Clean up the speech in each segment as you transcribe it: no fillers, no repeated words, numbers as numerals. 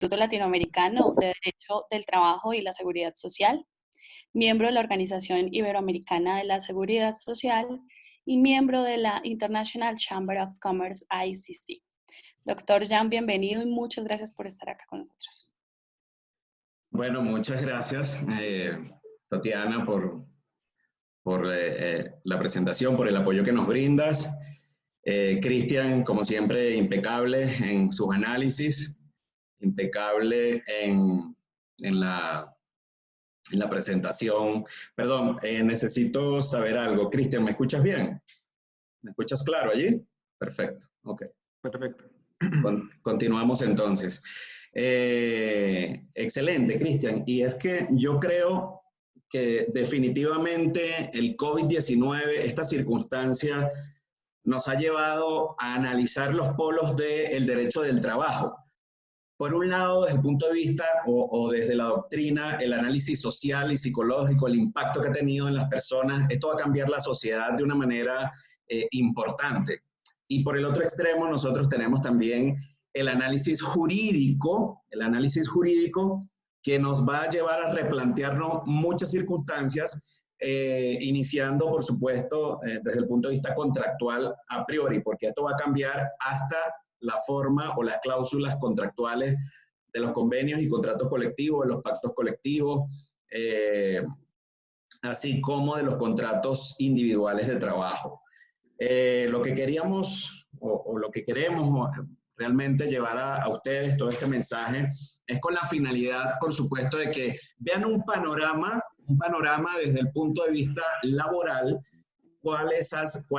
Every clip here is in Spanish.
Instituto Latinoamericano de Derecho del Trabajo y la Seguridad Social, miembro de la Organización Iberoamericana de la Seguridad Social y miembro de la International Chamber of Commerce, ICC. Doctor Jan, bienvenido y muchas gracias por estar acá con nosotros. Bueno, muchas gracias, Tatiana, por la presentación, por el apoyo que nos brindas. Cristian, como siempre, impecable en sus análisis, impecable en la presentación. Perdón, necesito saber algo. Cristian, ¿me escuchas bien? ¿Me escuchas claro allí? Perfecto, ok. Perfecto. Continuamos entonces. Excelente, Cristian. Y es que yo creo que definitivamente el COVID-19, esta circunstancia, nos ha llevado a analizar los polos del derecho del trabajo. Por un lado, desde el punto de vista o desde la doctrina, el análisis social y psicológico, el impacto que ha tenido en las personas, esto va a cambiar la sociedad de una manera importante. Y por el otro extremo, nosotros tenemos también el análisis jurídico que nos va a llevar a replantearnos muchas circunstancias, iniciando, por supuesto, desde el punto de vista contractual a priori, porque esto va a cambiar hasta la forma o las cláusulas contractuales de los convenios y contratos colectivos, de los pactos colectivos, así como de los contratos individuales de trabajo. Lo que queríamos o lo que queremos realmente llevar a ustedes todo este mensaje es con la finalidad, por supuesto, de que vean un panorama desde el punto de vista laboral, cuál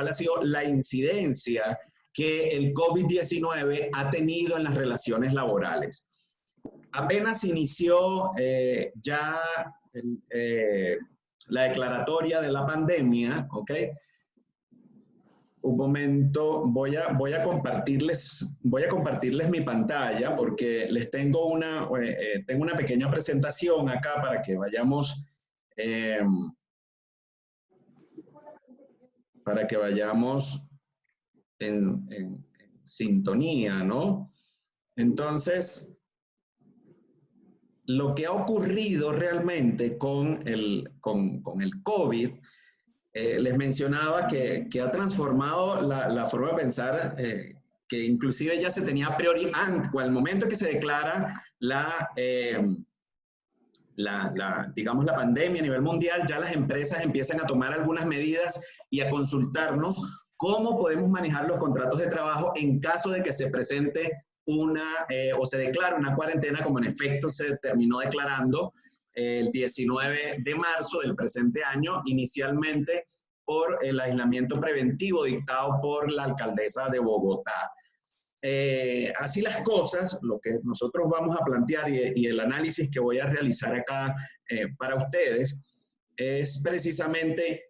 ha sido la incidencia que el COVID-19 ha tenido en las relaciones laborales. Apenas inició la declaratoria de la pandemia, ¿ok? Un momento, voy a compartirles mi pantalla porque les tengo una pequeña presentación acá para que vayamos en sintonía, ¿no? Entonces, lo que ha ocurrido realmente con el COVID, les mencionaba que ha transformado la forma de pensar, que inclusive ya se tenía a priori, al momento que se declara digamos, la pandemia a nivel mundial, ya las empresas empiezan a tomar algunas medidas y a consultarnos cómo podemos manejar los contratos de trabajo en caso de que se presente o se declare una cuarentena, como en efecto se terminó declarando el 19 de marzo del presente año, inicialmente por el aislamiento preventivo dictado por la alcaldesa de Bogotá. Así las cosas, lo que nosotros vamos a plantear y el análisis que voy a realizar acá para ustedes es precisamente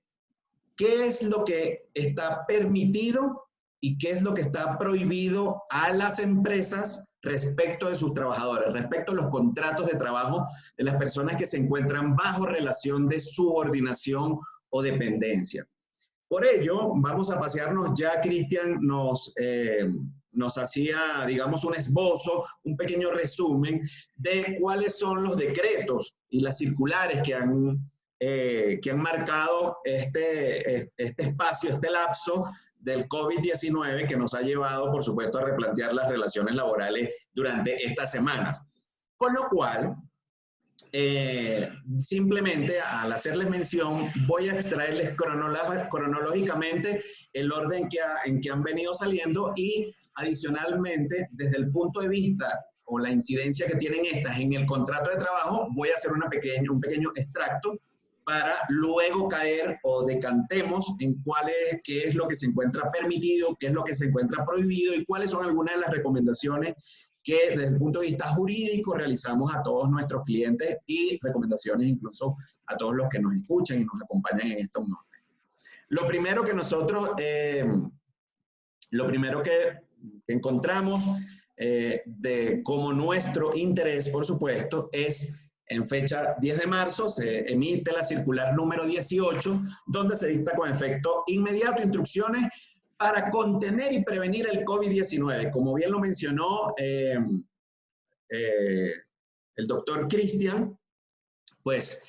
qué es lo que está permitido y qué es lo que está prohibido a las empresas respecto de sus trabajadores, respecto a los contratos de trabajo de las personas que se encuentran bajo relación de subordinación o dependencia. Por ello, vamos a pasearnos, ya Cristian nos hacía, digamos, un esbozo, un pequeño resumen de cuáles son los decretos y las circulares que han marcado este espacio, este lapso del COVID-19 que nos ha llevado, por supuesto, a replantear las relaciones laborales durante estas semanas. Con lo cual, simplemente al hacerles mención, voy a extraerles cronológicamente el orden en que han venido saliendo y adicionalmente, desde el punto de vista o la incidencia que tienen estas en el contrato de trabajo, voy a hacer un pequeño extracto para luego caer o decantemos en qué es lo que se encuentra permitido, qué es lo que se encuentra prohibido y cuáles son algunas de las recomendaciones que desde el punto de vista jurídico realizamos a todos nuestros clientes y recomendaciones incluso a todos los que nos escuchan y nos acompañan en estos momentos. Lo primero que nosotros, encontramos como nuestro interés, por supuesto, es en fecha 10 de marzo se emite la circular número 18, donde se dicta con efecto inmediato instrucciones para contener y prevenir el COVID-19. Como bien lo mencionó el doctor Cristian, pues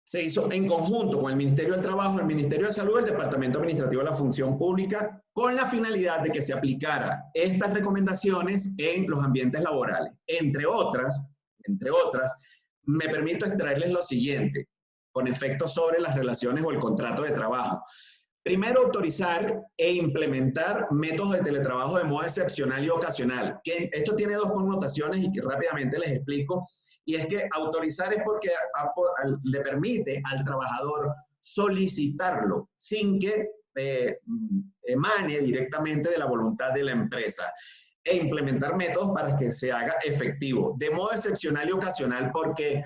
se hizo en conjunto con el Ministerio del Trabajo, el Ministerio de Salud, el Departamento Administrativo de la Función Pública, con la finalidad de que se aplicara estas recomendaciones en los ambientes laborales. Entre otras, me permito extraerles lo siguiente, con efectos sobre las relaciones o el contrato de trabajo. Primero, autorizar e implementar métodos de teletrabajo de modo excepcional y ocasional. Que esto tiene dos connotaciones y que rápidamente les explico. Y es que autorizar es porque le permite al trabajador solicitarlo sin que emane directamente de la voluntad de la empresa. E implementar métodos para que se haga efectivo. De modo excepcional y ocasional, porque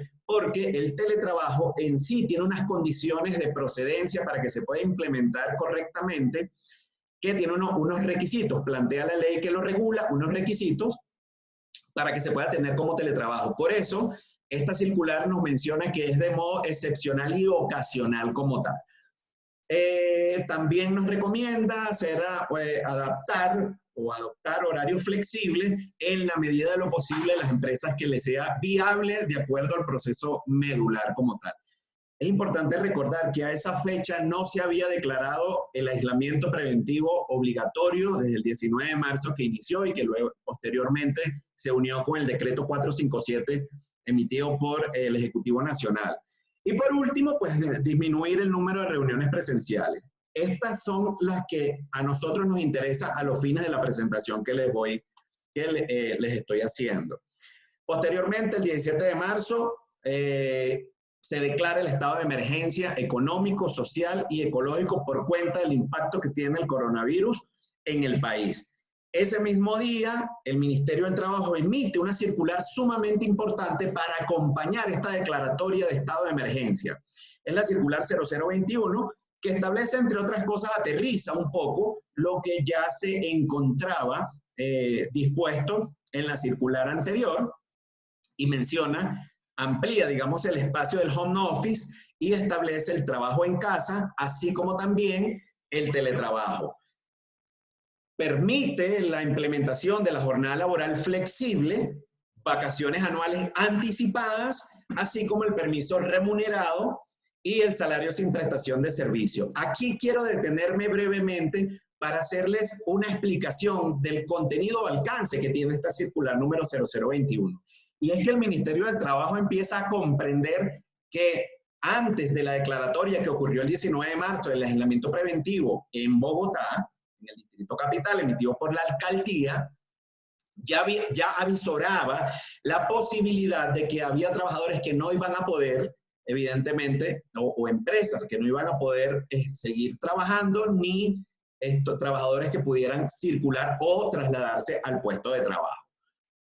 el teletrabajo en sí tiene unas condiciones de procedencia para que se pueda implementar correctamente, que tiene unos requisitos. Plantea la ley que lo regula, unos requisitos para que se pueda tener como teletrabajo. Por eso, esta circular nos menciona que es de modo excepcional y ocasional como tal. También nos recomienda adaptar o adoptar horarios flexibles en la medida de lo posible de las empresas que les sea viable de acuerdo al proceso medular como tal. Es importante recordar que a esa fecha no se había declarado el aislamiento preventivo obligatorio desde el 19 de marzo que inició y que luego posteriormente se unió con el decreto 457 emitido por el Ejecutivo Nacional. Y por último, pues disminuir el número de reuniones presenciales. Estas son las que a nosotros nos interesa a los fines de la presentación que les estoy haciendo. Posteriormente, el 17 de marzo, se declara el estado de emergencia económico, social y ecológico por cuenta del impacto que tiene el coronavirus en el país. Ese mismo día, el Ministerio del Trabajo emite una circular sumamente importante para acompañar esta declaratoria de estado de emergencia. Es la circular 0021, que establece, entre otras cosas, aterriza un poco lo que ya se encontraba dispuesto en la circular anterior y menciona, amplía, digamos, el espacio del home office y establece el trabajo en casa, así como también el teletrabajo. Permite la implementación de la jornada laboral flexible, vacaciones anuales anticipadas, así como el permiso remunerado y el salario sin prestación de servicio. Aquí quiero detenerme brevemente para hacerles una explicación del contenido o alcance que tiene esta circular número 0021. Y es que el Ministerio del Trabajo empieza a comprender que antes de la declaratoria que ocurrió el 19 de marzo del aislamiento preventivo en Bogotá, en el Distrito Capital, emitido por la alcaldía, ya avisoraba la posibilidad de que había trabajadores que no iban a poder, evidentemente, o empresas que no iban a poder seguir trabajando, ni trabajadores que pudieran circular o trasladarse al puesto de trabajo.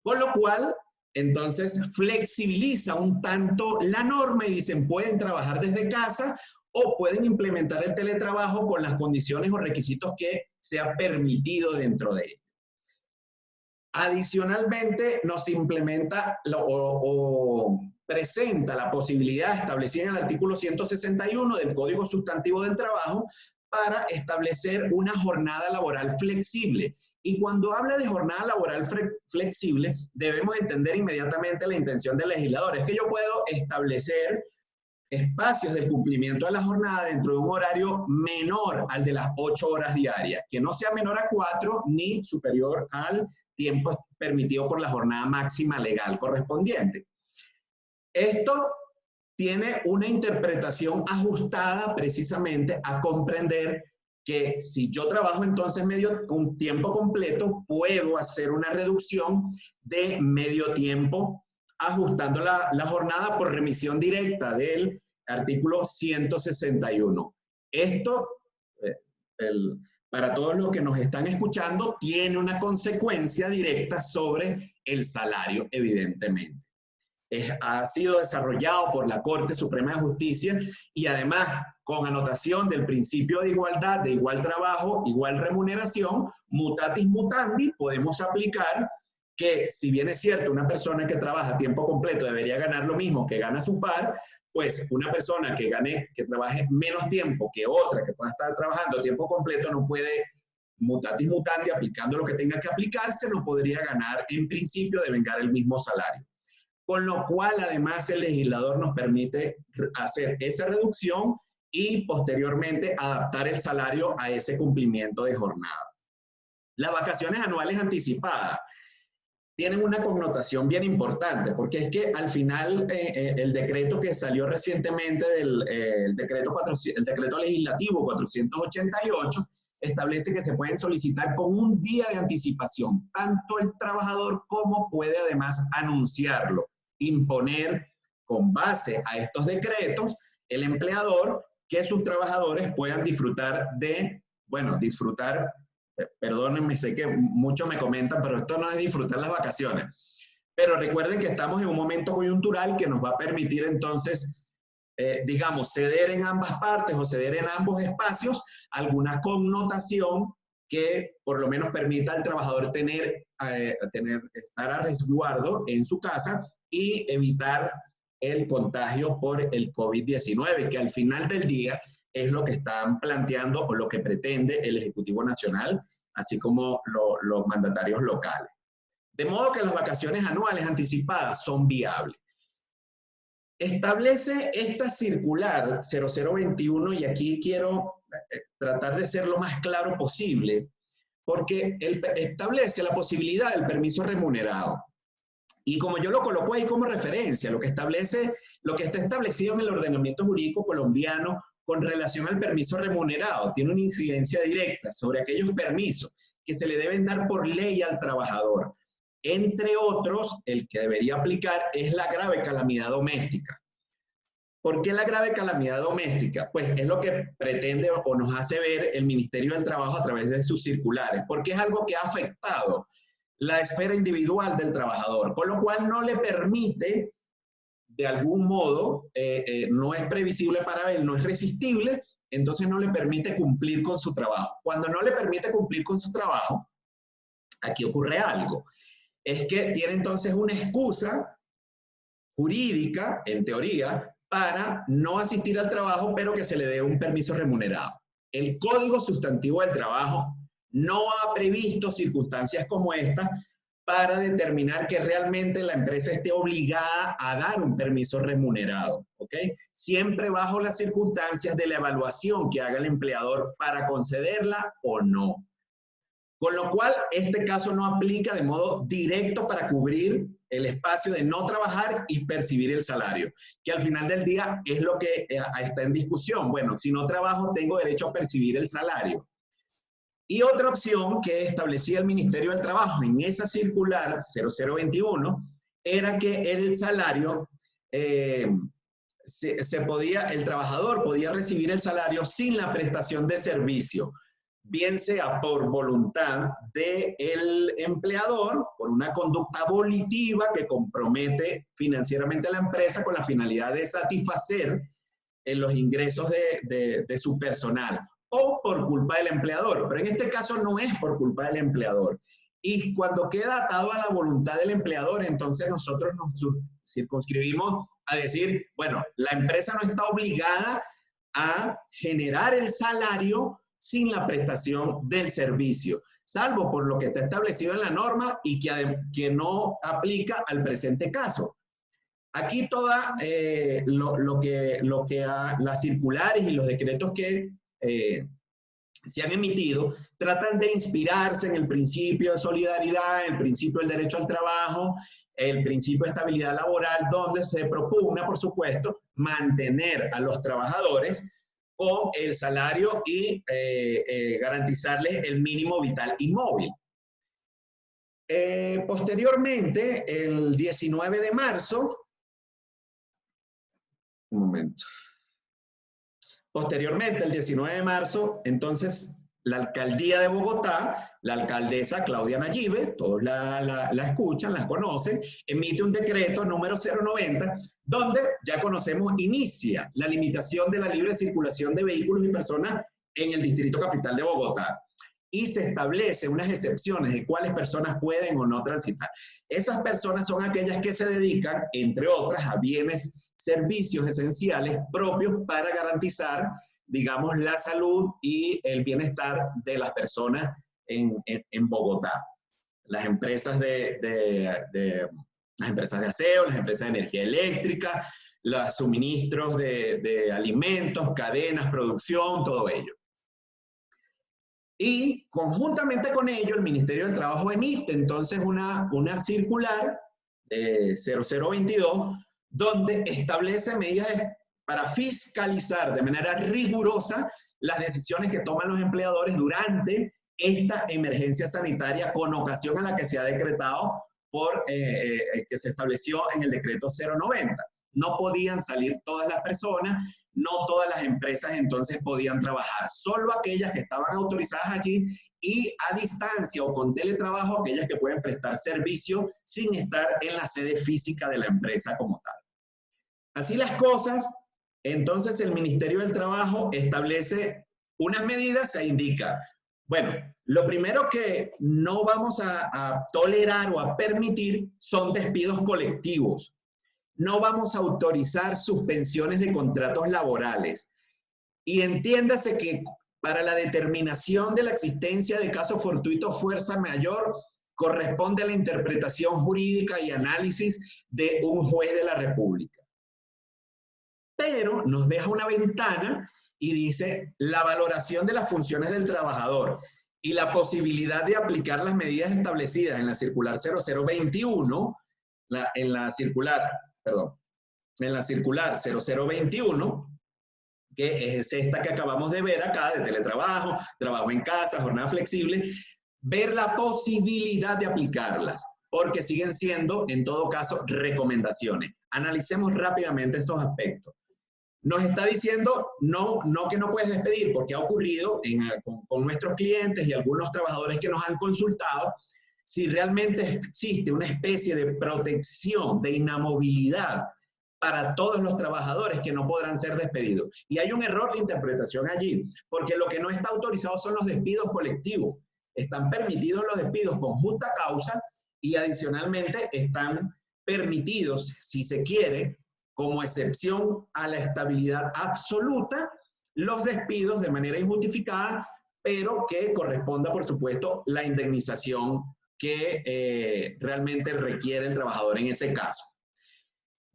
Con lo cual, entonces, flexibiliza un tanto la norma y dicen, pueden trabajar desde casa o pueden implementar el teletrabajo con las condiciones o requisitos que sea permitido dentro de él. Adicionalmente, nos implementa o presenta la posibilidad establecida en el artículo 161 del Código Sustantivo del Trabajo para establecer una jornada laboral flexible. Y cuando habla de jornada laboral flexible, debemos entender inmediatamente la intención del legislador. Es que yo puedo establecer espacios de cumplimiento de la jornada dentro de un horario menor al de las 8 horas diarias, que no sea menor a 4 ni superior al tiempo permitido por la jornada máxima legal correspondiente. Esto tiene una interpretación ajustada precisamente a comprender que si yo trabajo entonces un tiempo completo, puedo hacer una reducción de medio tiempo, ajustando la jornada por remisión directa del artículo 161. Esto, para todos los que nos están escuchando, tiene una consecuencia directa sobre el salario, evidentemente. Ha sido desarrollado por la Corte Suprema de Justicia y además con anotación del principio de igualdad, de igual trabajo, igual remuneración, mutatis mutandi, podemos aplicar que si bien es cierto una persona que trabaja a tiempo completo debería ganar lo mismo que gana su par, pues una persona que trabaje menos tiempo que otra que pueda estar trabajando a tiempo completo no puede mutatis mutandis, aplicando lo que tenga que aplicarse, no podría ganar en principio de vengar el mismo salario. Con lo cual, además, el legislador nos permite hacer esa reducción y posteriormente adaptar el salario a ese cumplimiento de jornada. Las vacaciones anuales anticipadas tienen una connotación bien importante, porque es que al final el decreto que salió recientemente, el decreto legislativo 488, establece que se pueden solicitar con un día de anticipación, tanto el trabajador como puede además anunciarlo, imponer con base a estos decretos el empleador que sus trabajadores puedan disfrutar de, bueno, perdónenme, sé que muchos me comentan, pero esto no es disfrutar las vacaciones. Pero recuerden que estamos en un momento coyuntural que nos va a permitir entonces, digamos, ceder en ambas partes o ceder en ambos espacios alguna connotación que por lo menos permita al trabajador estar a resguardo en su casa y evitar el contagio por el COVID-19, que al final del día es lo que están planteando o lo que pretende el Ejecutivo Nacional, así como los mandatarios locales. De modo que las vacaciones anuales anticipadas son viables. Establece esta circular 0021, y aquí quiero tratar de ser lo más claro posible, porque establece la posibilidad del permiso remunerado. Y como yo lo coloco ahí como referencia, lo que está establecido en el ordenamiento jurídico colombiano con relación al permiso remunerado tiene una incidencia directa sobre aquellos permisos que se le deben dar por ley al trabajador. Entre otros, el que debería aplicar es la grave calamidad doméstica. ¿Por qué la grave calamidad doméstica? Pues es lo que pretende o nos hace ver el Ministerio del Trabajo a través de sus circulares, porque es algo que ha afectado la esfera individual del trabajador, con lo cual no le permite, de algún modo, no es previsible para él, no es resistible, entonces no le permite cumplir con su trabajo. Cuando no le permite cumplir con su trabajo, aquí ocurre algo. Es que tiene entonces una excusa jurídica, en teoría, para no asistir al trabajo, pero que se le dé un permiso remunerado. El Código Sustantivo del Trabajo no ha previsto circunstancias como esta para determinar que realmente la empresa esté obligada a dar un permiso remunerado, ¿ok? Siempre bajo las circunstancias de la evaluación que haga el empleador para concederla o no. Con lo cual, este caso no aplica de modo directo para cubrir el espacio de no trabajar y percibir el salario, que al final del día es lo que está en discusión. Bueno, si no trabajo, tengo derecho a percibir el salario. Y otra opción que establecía el Ministerio del Trabajo en esa circular 0021 era que el salario, el trabajador podía recibir el salario sin la prestación de servicio, bien sea por voluntad del empleador, por una conducta volitiva que compromete financieramente a la empresa con la finalidad de satisfacer los ingresos de su personal, o por culpa del empleador. Pero en este caso no es por culpa del empleador. Y cuando queda atado a la voluntad del empleador, entonces nosotros nos circunscribimos a decir, bueno, la empresa no está obligada a generar el salario sin la prestación del servicio, salvo por lo que está establecido en la norma y que no aplica al presente caso. Aquí las circulares y los decretos que se han emitido tratan de inspirarse en el principio de solidaridad, el principio del derecho al trabajo, el principio de estabilidad laboral, donde se propugna, por supuesto, mantener a los trabajadores con el salario y garantizarles el mínimo vital y móvil. Posteriormente, el 19 de marzo, un momento. Posteriormente, el 19 de marzo, entonces, la alcaldía de Bogotá, la alcaldesa Claudia Nayibe, todos la escuchan, la conocen, emite un decreto número 090, donde ya conocemos, inicia la limitación de la libre circulación de vehículos y personas en el Distrito Capital de Bogotá. Y se establece unas excepciones de cuáles personas pueden o no transitar. Esas personas son aquellas que se dedican, entre otras, a bienes, servicios esenciales propios para garantizar, digamos, la salud y el bienestar de las personas en Bogotá. Las empresas las empresas de aseo, las empresas de energía eléctrica, los suministros de alimentos, cadenas, producción, todo ello. Y conjuntamente con ello, el Ministerio del Trabajo emite entonces una circular 0022, donde establece medidas para fiscalizar de manera rigurosa las decisiones que toman los empleadores durante esta emergencia sanitaria con ocasión a la que se ha decretado que se estableció en el decreto 090. No podían salir todas las personas, no todas las empresas entonces podían trabajar, solo aquellas que estaban autorizadas allí y a distancia o con teletrabajo, aquellas que pueden prestar servicio sin estar en la sede física de la empresa como tal. Así las cosas, entonces el Ministerio del Trabajo establece unas medidas e indica, bueno, lo primero que no vamos a tolerar o a permitir son despidos colectivos. No vamos a autorizar suspensiones de contratos laborales. Y entiéndase que para la determinación de la existencia de caso fortuito o fuerza mayor corresponde a la interpretación jurídica y análisis de un juez de la República. Pero nos deja una ventana y dice la valoración de las funciones del trabajador y la posibilidad de aplicar las medidas establecidas en la circular 0021, en la circular 0021, que es esta que acabamos de ver acá, de teletrabajo, trabajo en casa, jornada flexible, ver la posibilidad de aplicarlas, porque siguen siendo, en todo caso, recomendaciones. Analicemos rápidamente estos aspectos. Nos está diciendo no que no puedes despedir, porque ha ocurrido con nuestros clientes y algunos trabajadores que nos han consultado, si realmente existe una especie de protección, de inamovilidad para todos los trabajadores que no podrán ser despedidos. Y hay un error de interpretación allí, porque lo que no está autorizado son los despidos colectivos. Están permitidos los despidos con justa causa y adicionalmente están permitidos, si se quiere, como excepción a la estabilidad absoluta, los despidos de manera injustificada, pero que corresponda, por supuesto, la indemnización que realmente requiere el trabajador en ese caso.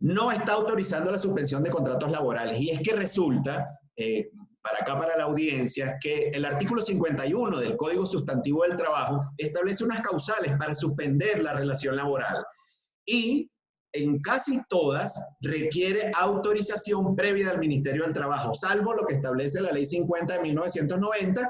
No está autorizando la suspensión de contratos laborales. Y es que resulta, para la audiencia, que el artículo 51 del Código Sustantivo del Trabajo establece unas causales para suspender la relación laboral. Y en casi todas requiere autorización previa del Ministerio del Trabajo, salvo lo que establece la Ley 50 de 1990,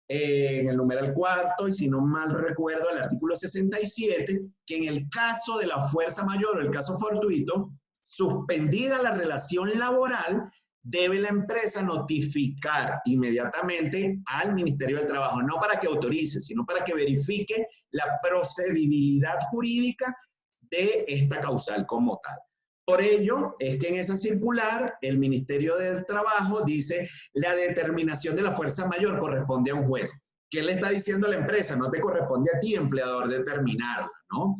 en el numeral 4, y si no mal recuerdo, el artículo 67, que en el caso de la fuerza mayor o el caso fortuito, suspendida la relación laboral, debe la empresa notificar inmediatamente al Ministerio del Trabajo, no para que autorice, sino para que verifique la procedibilidad jurídica de esta causal como tal. Por ello, es que en esa circular, el Ministerio del Trabajo dice la determinación de la fuerza mayor corresponde a un juez. ¿Qué le está diciendo a la empresa? No te corresponde a ti, empleador, determinarla, ¿no?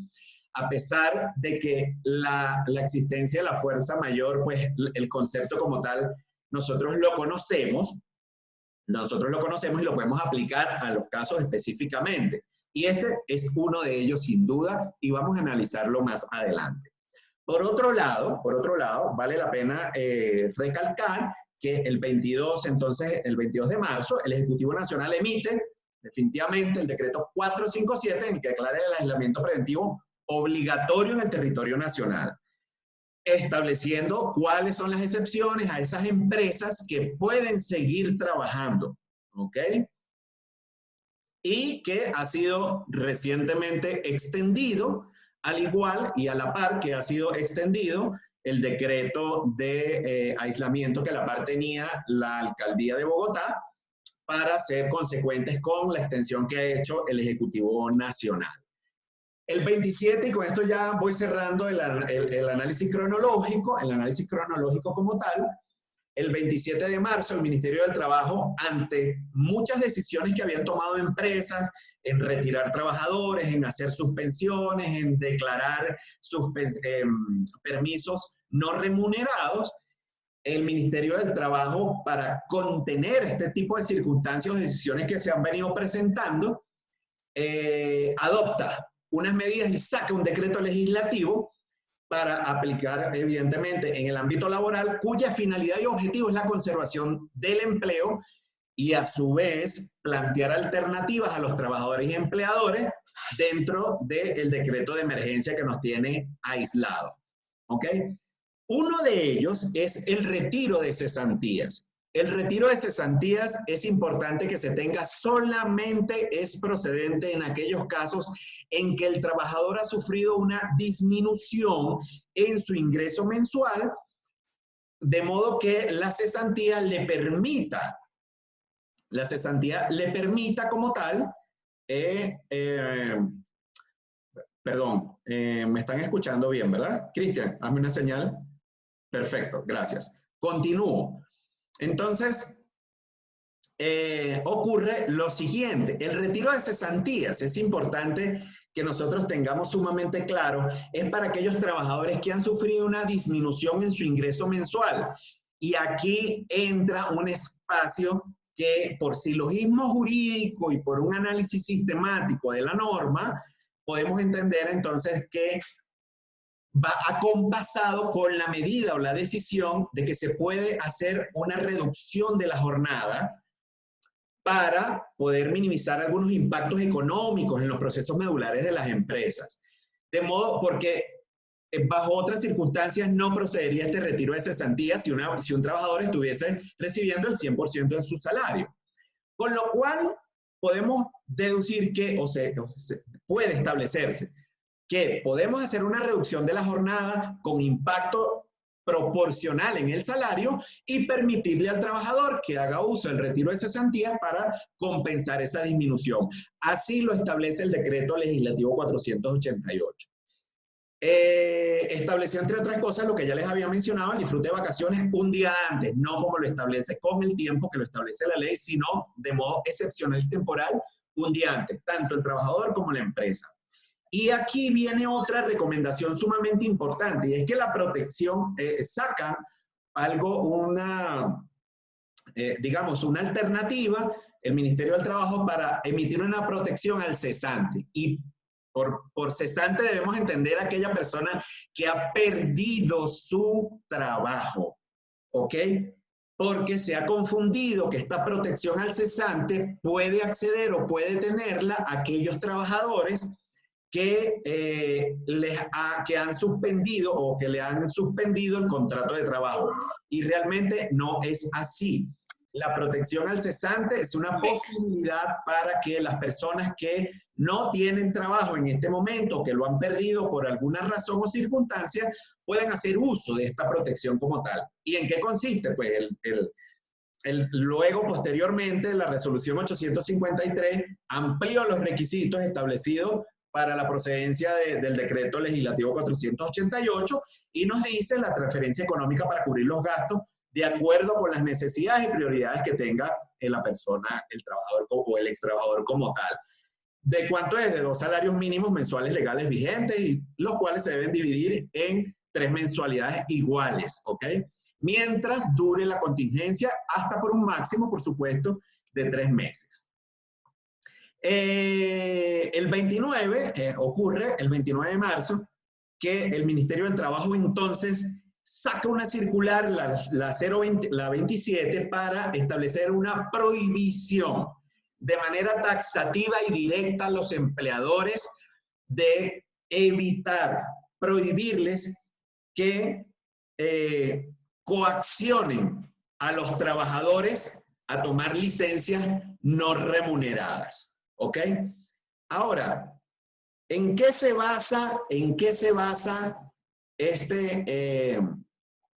A pesar de que la existencia de la fuerza mayor, pues el concepto como tal, nosotros lo conocemos y lo podemos aplicar a los casos específicamente. Y este es uno de ellos sin duda y vamos a analizarlo más adelante. Por otro lado, vale la pena recalcar que el 22 de marzo, el Ejecutivo Nacional emite definitivamente el decreto 457 en el que declara el aislamiento preventivo obligatorio en el territorio nacional, estableciendo cuáles son las excepciones a esas empresas que pueden seguir trabajando, ¿ok? Y que ha sido recientemente extendido, al igual y a la par que ha sido extendido el decreto de aislamiento que a la par tenía la Alcaldía de Bogotá para ser consecuentes con la extensión que ha hecho el Ejecutivo Nacional. El 27, y con esto ya voy cerrando el análisis cronológico como tal, el 27 de marzo, el Ministerio del Trabajo, ante muchas decisiones que habían tomado empresas en retirar trabajadores, en hacer suspensiones, en declarar permisos no remunerados, el Ministerio del Trabajo, para contener este tipo de circunstancias o decisiones que se han venido presentando, adopta unas medidas y saca un decreto legislativo para aplicar, evidentemente, en el ámbito laboral, cuya finalidad y objetivo es la conservación del empleo y, a su vez, plantear alternativas a los trabajadores y empleadores dentro del decreto de emergencia que nos tiene aislados. ¿Ok? Uno de ellos es el retiro de cesantías. El retiro de cesantías es importante que se tenga, solamente es procedente en aquellos casos en que el trabajador ha sufrido una disminución en su ingreso mensual, de modo que la cesantía le permita como tal, perdón, me están escuchando bien, ¿verdad? Cristian, hazme una señal. Perfecto, gracias. Continúo. Entonces, ocurre lo siguiente: el retiro de cesantías, es importante que nosotros tengamos sumamente claro, es para aquellos trabajadores que han sufrido una disminución en su ingreso mensual. Y aquí entra un espacio que, por silogismo jurídico y por un análisis sistemático de la norma, podemos entender entonces que va acompasado con la medida o la decisión de que se puede hacer una reducción de la jornada para poder minimizar algunos impactos económicos en los procesos medulares de las empresas. De modo, porque bajo otras circunstancias no procedería este retiro de cesantía si un trabajador estuviese recibiendo el 100% de su salario. Con lo cual, podemos deducir que, o se puede establecerse, que podemos hacer una reducción de la jornada con impacto proporcional en el salario y permitirle al trabajador que haga uso del retiro de cesantía para compensar esa disminución. Así lo establece el decreto legislativo 488. Estableció, entre otras cosas, lo que ya les había mencionado, el disfrute de vacaciones un día antes, no como lo establece con el tiempo que lo establece la ley, sino de modo excepcional y temporal, un día antes, tanto el trabajador como la empresa. Y aquí viene otra recomendación sumamente importante, y es que la protección saca algo, digamos, una alternativa, el Ministerio del Trabajo, para emitir una protección al cesante. Y por cesante debemos entender a aquella persona que ha perdido su trabajo, ¿ok? Porque se ha confundido que esta protección al cesante puede acceder o puede tenerla aquellos trabajadores que han suspendido o que le han suspendido el contrato de trabajo. Y realmente no es así. La protección al cesante es una posibilidad para que las personas que no tienen trabajo en este momento, que lo han perdido por alguna razón o circunstancia, puedan hacer uso de esta protección como tal. ¿Y en qué consiste? Pues luego, posteriormente, la resolución 853 amplió los requisitos establecidos para la procedencia del decreto legislativo 488 y nos dice la transferencia económica para cubrir los gastos de acuerdo con las necesidades y prioridades que tenga la persona, el trabajador o el extrabajador como tal. ¿De cuánto es? De 2 salarios mínimos mensuales legales vigentes, y los cuales se deben dividir en 3 mensualidades iguales, ¿ok? Mientras dure la contingencia, hasta por un máximo, por supuesto, de 3 meses. Ocurre el 29 de marzo que el Ministerio del Trabajo entonces saca una circular, la 27, para establecer una prohibición de manera taxativa y directa a los empleadores de prohibirles que coaccionen a los trabajadores a tomar licencias no remuneradas. ¿Ok? Ahora, ¿en qué se basa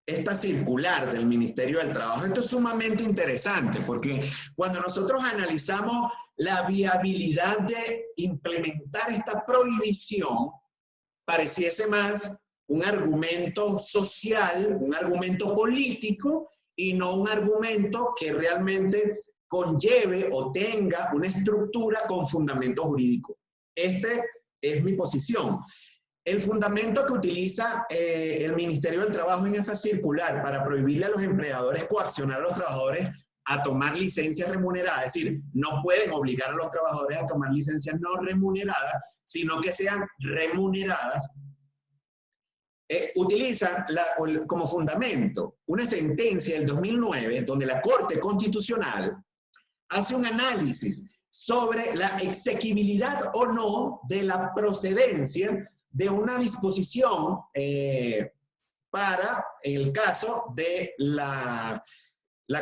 esta circular del Ministerio del Trabajo? Esto es sumamente interesante porque cuando nosotros analizamos la viabilidad de implementar esta prohibición, pareciese más un argumento social, un argumento político, y no un argumento que realmente conlleve o tenga una estructura con fundamento jurídico. Este es mi posición. El fundamento que utiliza el Ministerio del Trabajo en esa circular para prohibirle a los empleadores coaccionar a los trabajadores a tomar licencias remuneradas, es decir, no pueden obligar a los trabajadores a tomar licencias no remuneradas, sino que sean remuneradas, utiliza como fundamento una sentencia del 2009 donde la Corte Constitucional hace un análisis sobre la exequibilidad o no de la procedencia de una disposición para el caso de la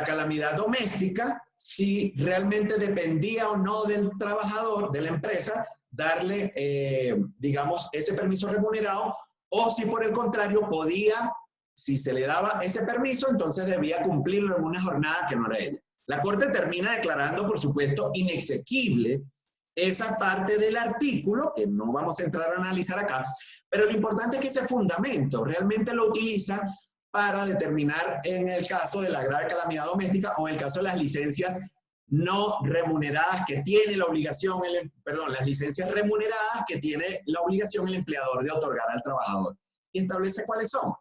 calamidad doméstica, si realmente dependía o no del trabajador, de la empresa, darle, digamos, ese permiso remunerado, o si por el contrario podía, si se le daba ese permiso, entonces debía cumplirlo en una jornada que no era ella. La Corte termina declarando, por supuesto, inexequible esa parte del artículo, que no vamos a entrar a analizar acá, pero lo importante es que ese fundamento realmente lo utiliza para determinar en el caso de la grave calamidad doméstica o en el caso de las licencias no remuneradas que tiene la obligación, las licencias remuneradas que tiene la obligación el empleador de otorgar al trabajador. Y establece cuáles son.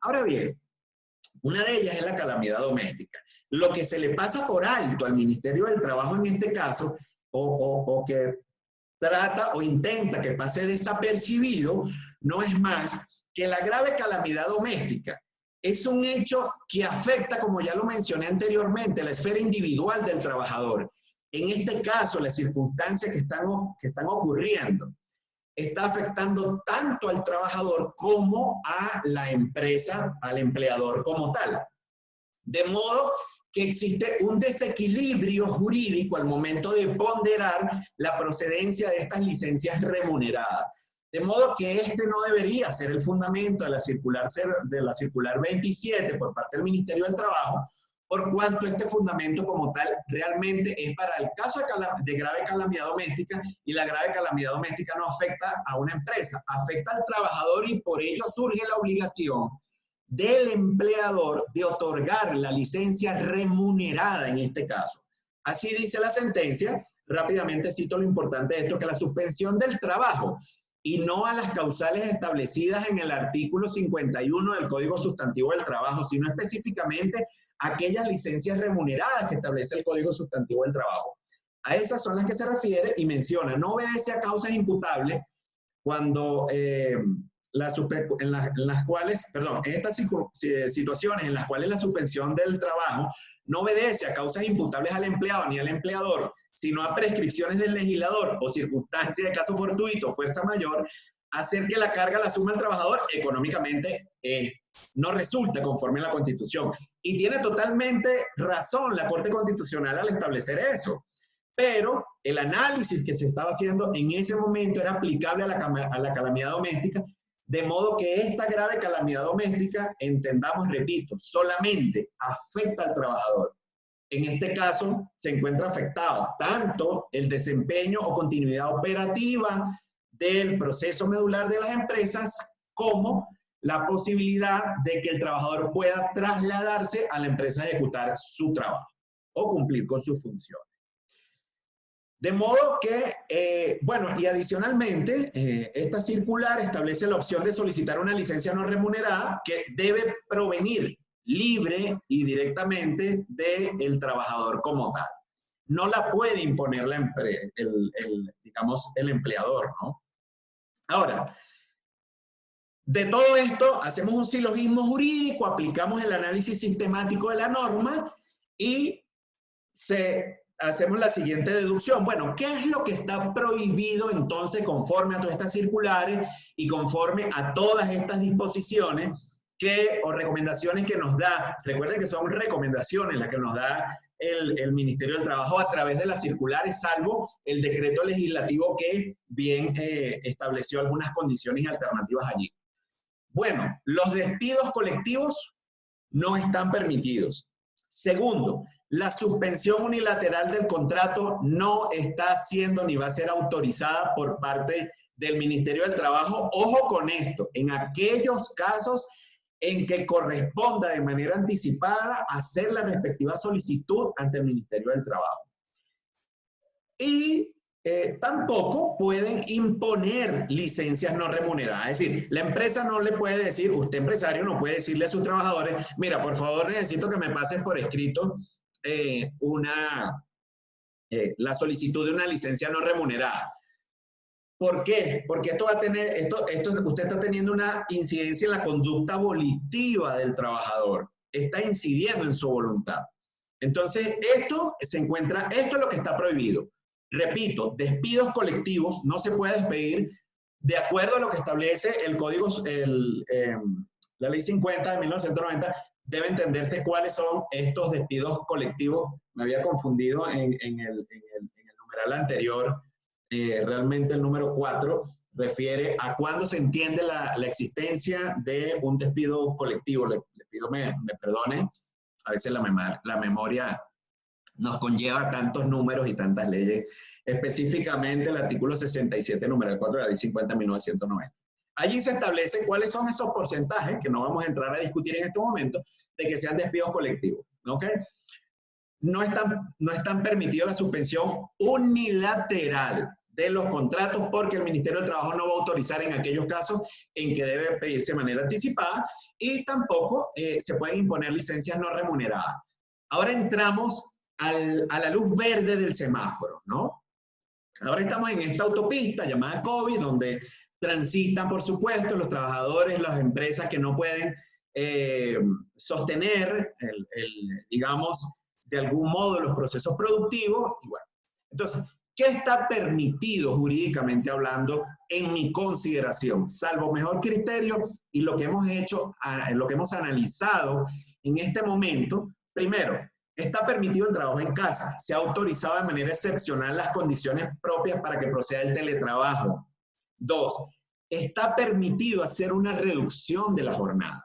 Ahora bien, una de ellas es la calamidad doméstica. Lo que se le pasa por alto al Ministerio del Trabajo en este caso, o que trata o intenta que pase desapercibido, no es más que la grave calamidad doméstica. Es un hecho que afecta, como ya lo mencioné anteriormente, la esfera individual del trabajador. En este caso, las circunstancias que están ocurriendo está afectando tanto al trabajador como a la empresa, al empleador como tal. De modo que existe un desequilibrio jurídico al momento de ponderar la procedencia de estas licencias remuneradas. De modo que este no debería ser el fundamento de la circular 27 por parte del Ministerio del Trabajo, por cuanto este fundamento como tal realmente es para el caso de grave calamidad doméstica, y la grave calamidad doméstica no afecta a una empresa, afecta al trabajador, y por ello surge la obligación del empleador de otorgar la licencia remunerada en este caso. Así dice la sentencia. Rápidamente cito lo importante de esto, que la suspensión del trabajo y no a las causales establecidas en el artículo 51 del Código Sustantivo del Trabajo, sino específicamente aquellas licencias remuneradas que establece el Código Sustantivo del Trabajo. A esas son las que se refiere y menciona, no obedece a causas imputables cuando en estas situaciones en las cuales la suspensión del trabajo no obedece a causas imputables al empleado ni al empleador, sino a prescripciones del legislador o circunstancias de caso fortuito o fuerza mayor, hacer que la carga la asuma el trabajador económicamente no resulta conforme a la Constitución. Y tiene totalmente razón la Corte Constitucional al establecer eso. Pero el análisis que se estaba haciendo en ese momento era aplicable a la calamidad doméstica, de modo que esta grave calamidad doméstica, entendamos, repito, solamente afecta al trabajador. En este caso, se encuentra afectado tanto el desempeño o continuidad operativa del proceso medular de las empresas, como la posibilidad de que el trabajador pueda trasladarse a la empresa a ejecutar su trabajo o cumplir con sus funciones. De modo que, bueno, y adicionalmente, esta circular establece la opción de solicitar una licencia no remunerada que debe provenir libre y directamente del trabajador como tal. No la puede imponer digamos, el empleador, ¿no? Ahora, de todo esto, hacemos un silogismo jurídico, aplicamos el análisis sistemático de la norma y hacemos la siguiente deducción. Bueno, ¿qué es lo que está prohibido entonces conforme a todas estas circulares y conforme a todas estas disposiciones o recomendaciones que nos da? Recuerden que son recomendaciones las que nos da el Ministerio del Trabajo a través de las circulares, salvo el decreto legislativo que bien estableció algunas condiciones y alternativas allí. Bueno, los despidos colectivos no están permitidos. Segundo, la suspensión unilateral del contrato no está siendo ni va a ser autorizada por parte del Ministerio del Trabajo. Ojo con esto, en aquellos casos en que corresponda de manera anticipada hacer la respectiva solicitud ante el Ministerio del Trabajo. Y tampoco pueden imponer licencias no remuneradas. Es decir, la empresa no le puede decir, usted empresario no puede decirle a sus trabajadores, mira, por favor necesito que me pases por escrito la solicitud de una licencia no remunerada. ¿Por qué? Porque esto va a tener, usted está teniendo una incidencia en la conducta volitiva del trabajador. Está incidiendo en su voluntad. Entonces, esto es lo que está prohibido. Repito, despidos colectivos no se puede despedir de acuerdo a lo que establece el código, la ley 50 de 1990. Debe entenderse cuáles son estos despidos colectivos. Me había confundido en el numeral anterior. Realmente el número 4 refiere a cuándo se entiende la existencia de un despido colectivo. Le pido me perdone, a veces la memoria nos conlleva tantos números y tantas leyes, específicamente el artículo 67, número 4 de la ley 50 de 1990. Allí se establece cuáles son esos porcentajes, que no vamos a entrar a discutir en este momento, de que sean despidos colectivos, ¿ok? No están permitidos la suspensión unilateral de los contratos porque el Ministerio del Trabajo no va a autorizar en aquellos casos en que debe pedirse de manera anticipada y tampoco se pueden imponer licencias no remuneradas. Ahora entramos a la luz verde del semáforo, ¿no? Ahora estamos en esta autopista llamada COVID, donde transitan, por supuesto, los trabajadores, las empresas que no pueden sostener, digamos, de algún modo los procesos productivos. Y bueno, entonces, ¿qué está permitido jurídicamente hablando en mi consideración? Salvo mejor criterio y lo que hemos hecho, lo que hemos analizado en este momento, primero, está permitido el trabajo en casa. Se ha autorizado de manera excepcional las condiciones propias para que proceda el teletrabajo. 2, está permitido hacer una reducción de la jornada.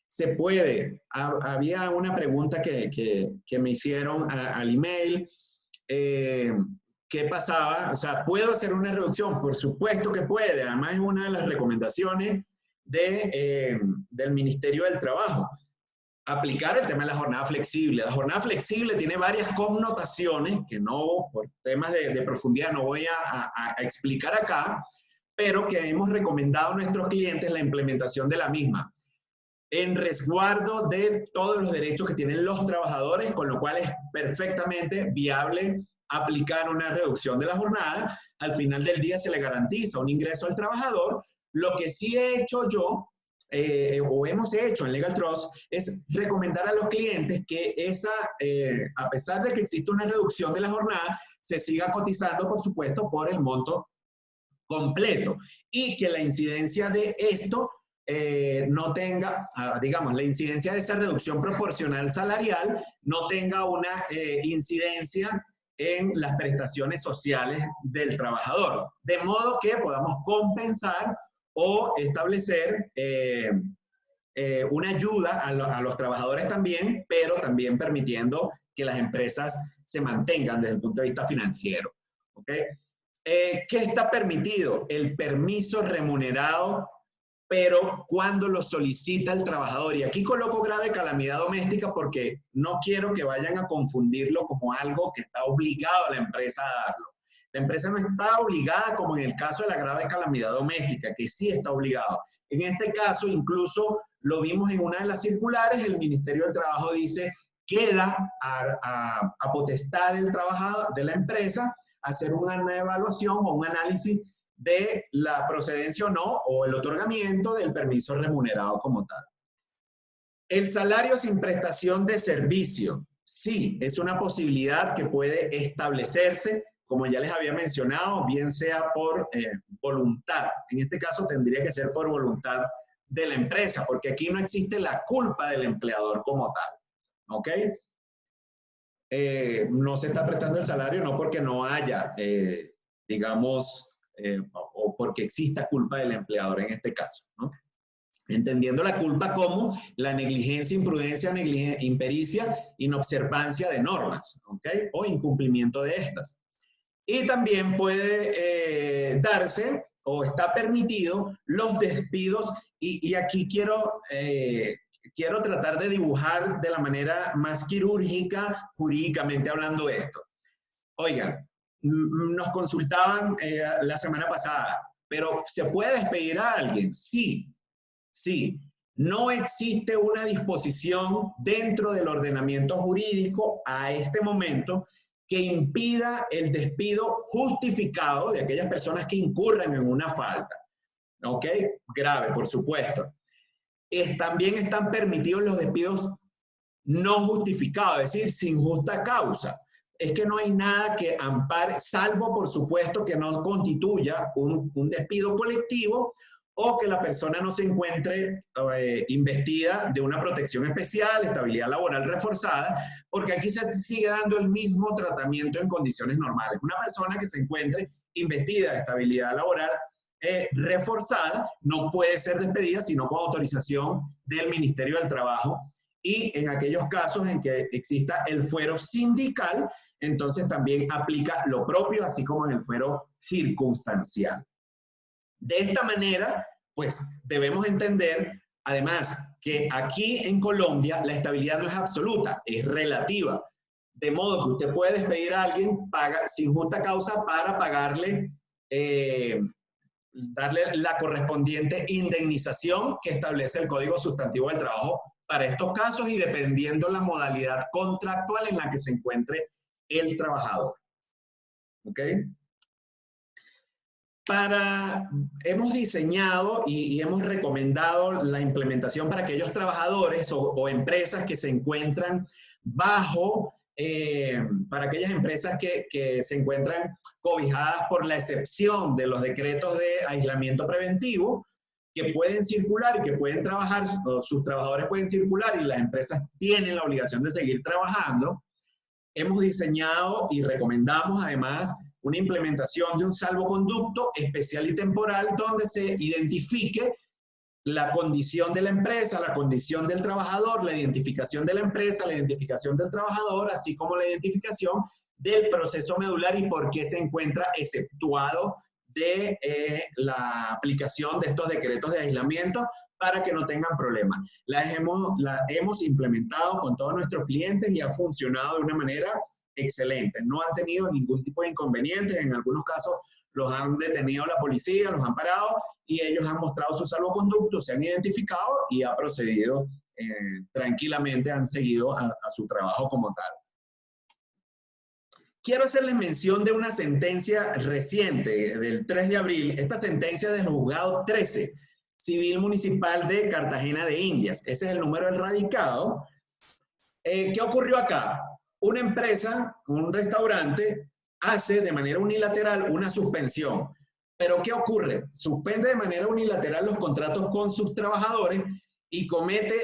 Se puede. Había una pregunta que me hicieron al email. ¿Qué pasaba? O sea, ¿puedo hacer una reducción? Por supuesto que puede. Además, es una de las recomendaciones del Ministerio del Trabajo. Aplicar el tema de la jornada flexible. La jornada flexible tiene varias connotaciones que no, por temas de profundidad, no voy a explicar acá, pero que hemos recomendado a nuestros clientes la implementación de la misma, en resguardo de todos los derechos que tienen los trabajadores, con lo cual es perfectamente viable aplicar una reducción de la jornada. Al final del día se le garantiza un ingreso al trabajador. Lo que sí he hecho yo, o hemos hecho en Legal Trust, es recomendar a los clientes que a pesar de que existe una reducción de la jornada, se siga cotizando, por supuesto, por el monto completo y que la incidencia de esto no tenga, digamos, la incidencia de esa reducción proporcional salarial no tenga una incidencia en las prestaciones sociales del trabajador, de modo que podamos compensar o establecer una ayuda a los trabajadores también, pero también permitiendo que las empresas se mantengan desde el punto de vista financiero. ¿Okay? ¿Qué está permitido? El permiso remunerado, pero cuando lo solicita el trabajador. Y aquí coloco grave calamidad doméstica porque no quiero que vayan a confundirlo como algo que está obligado a la empresa a darlo. La empresa no está obligada como en el caso de la grave calamidad doméstica, que sí está obligado. En este caso, incluso lo vimos en una de las circulares, el Ministerio del Trabajo dice, queda a potestad del trabajador, de la empresa, hacer una evaluación o un análisis de la procedencia o no, o el otorgamiento del permiso remunerado como tal. El salario sin prestación de servicio, sí, es una posibilidad que puede establecerse, como ya les había mencionado, bien sea por voluntad. En este caso tendría que ser por voluntad de la empresa, porque aquí no existe la culpa del empleador como tal. ¿Ok? No se está prestando el salario no porque no haya, digamos, o porque exista culpa del empleador en este caso, ¿no? Entendiendo la culpa como la negligencia, imprudencia, impericia, inobservancia de normas, ¿ok? O incumplimiento de estas. Y también puede darse o está permitido los despidos y aquí quiero tratar de dibujar de la manera más quirúrgica, jurídicamente hablando esto. Oigan, nos consultaban la semana pasada, pero ¿se puede despedir a alguien? Sí, sí. No existe una disposición dentro del ordenamiento jurídico a este momento que impida el despido justificado de aquellas personas que incurran en una falta. ¿Ok? Grave, por supuesto. También están permitidos los despidos no justificados, es decir, sin justa causa. Es que no hay nada que ampare, salvo por supuesto que no constituya un despido colectivo o que la persona no se encuentre investida de una protección especial, estabilidad laboral reforzada, porque aquí se sigue dando el mismo tratamiento en condiciones normales. Una persona que se encuentre investida de estabilidad laboral reforzada no puede ser despedida sino con autorización del Ministerio del Trabajo, y en aquellos casos en que exista el fuero sindical, entonces también aplica lo propio, así como en el fuero circunstancial. De esta manera, pues debemos entender, además, que aquí en Colombia la estabilidad no es absoluta, es relativa. De modo que usted puede despedir a alguien sin justa causa para pagarle, darle la correspondiente indemnización que establece el Código Sustantivo del Trabajo para estos casos y dependiendo la modalidad contractual en la que se encuentre el trabajador. ¿Ok? Hemos diseñado y hemos recomendado la implementación para aquellos trabajadores o empresas que se encuentran bajo, para aquellas empresas que se encuentran cobijadas por la excepción de los decretos de aislamiento preventivo, que pueden circular y que pueden trabajar, sus trabajadores pueden circular y las empresas tienen la obligación de seguir trabajando. Hemos diseñado y recomendamos además una implementación de un salvoconducto especial y temporal donde se identifique la condición de la empresa, la condición del trabajador, la identificación de la empresa, la identificación del trabajador, así como la identificación del proceso medular y por qué se encuentra exceptuado de la aplicación de estos decretos de aislamiento para que no tengan problemas. La hemos implementado con todos nuestros clientes y ha funcionado de una manera excelente. No han tenido ningún tipo de inconvenientes. En algunos casos los han detenido la policía, los han parado y ellos han mostrado su salvoconducto, se han identificado y ha procedido tranquilamente, han seguido a su trabajo como tal. Quiero hacerles mención de una sentencia reciente del 3 de abril, esta sentencia del juzgado 13, Civil Municipal de Cartagena de Indias. Ese es el número del radicado. ¿Qué ocurrió acá? Una empresa, un restaurante, hace de manera unilateral una suspensión. Pero ¿qué ocurre? Suspende de manera unilateral los contratos con sus trabajadores y comete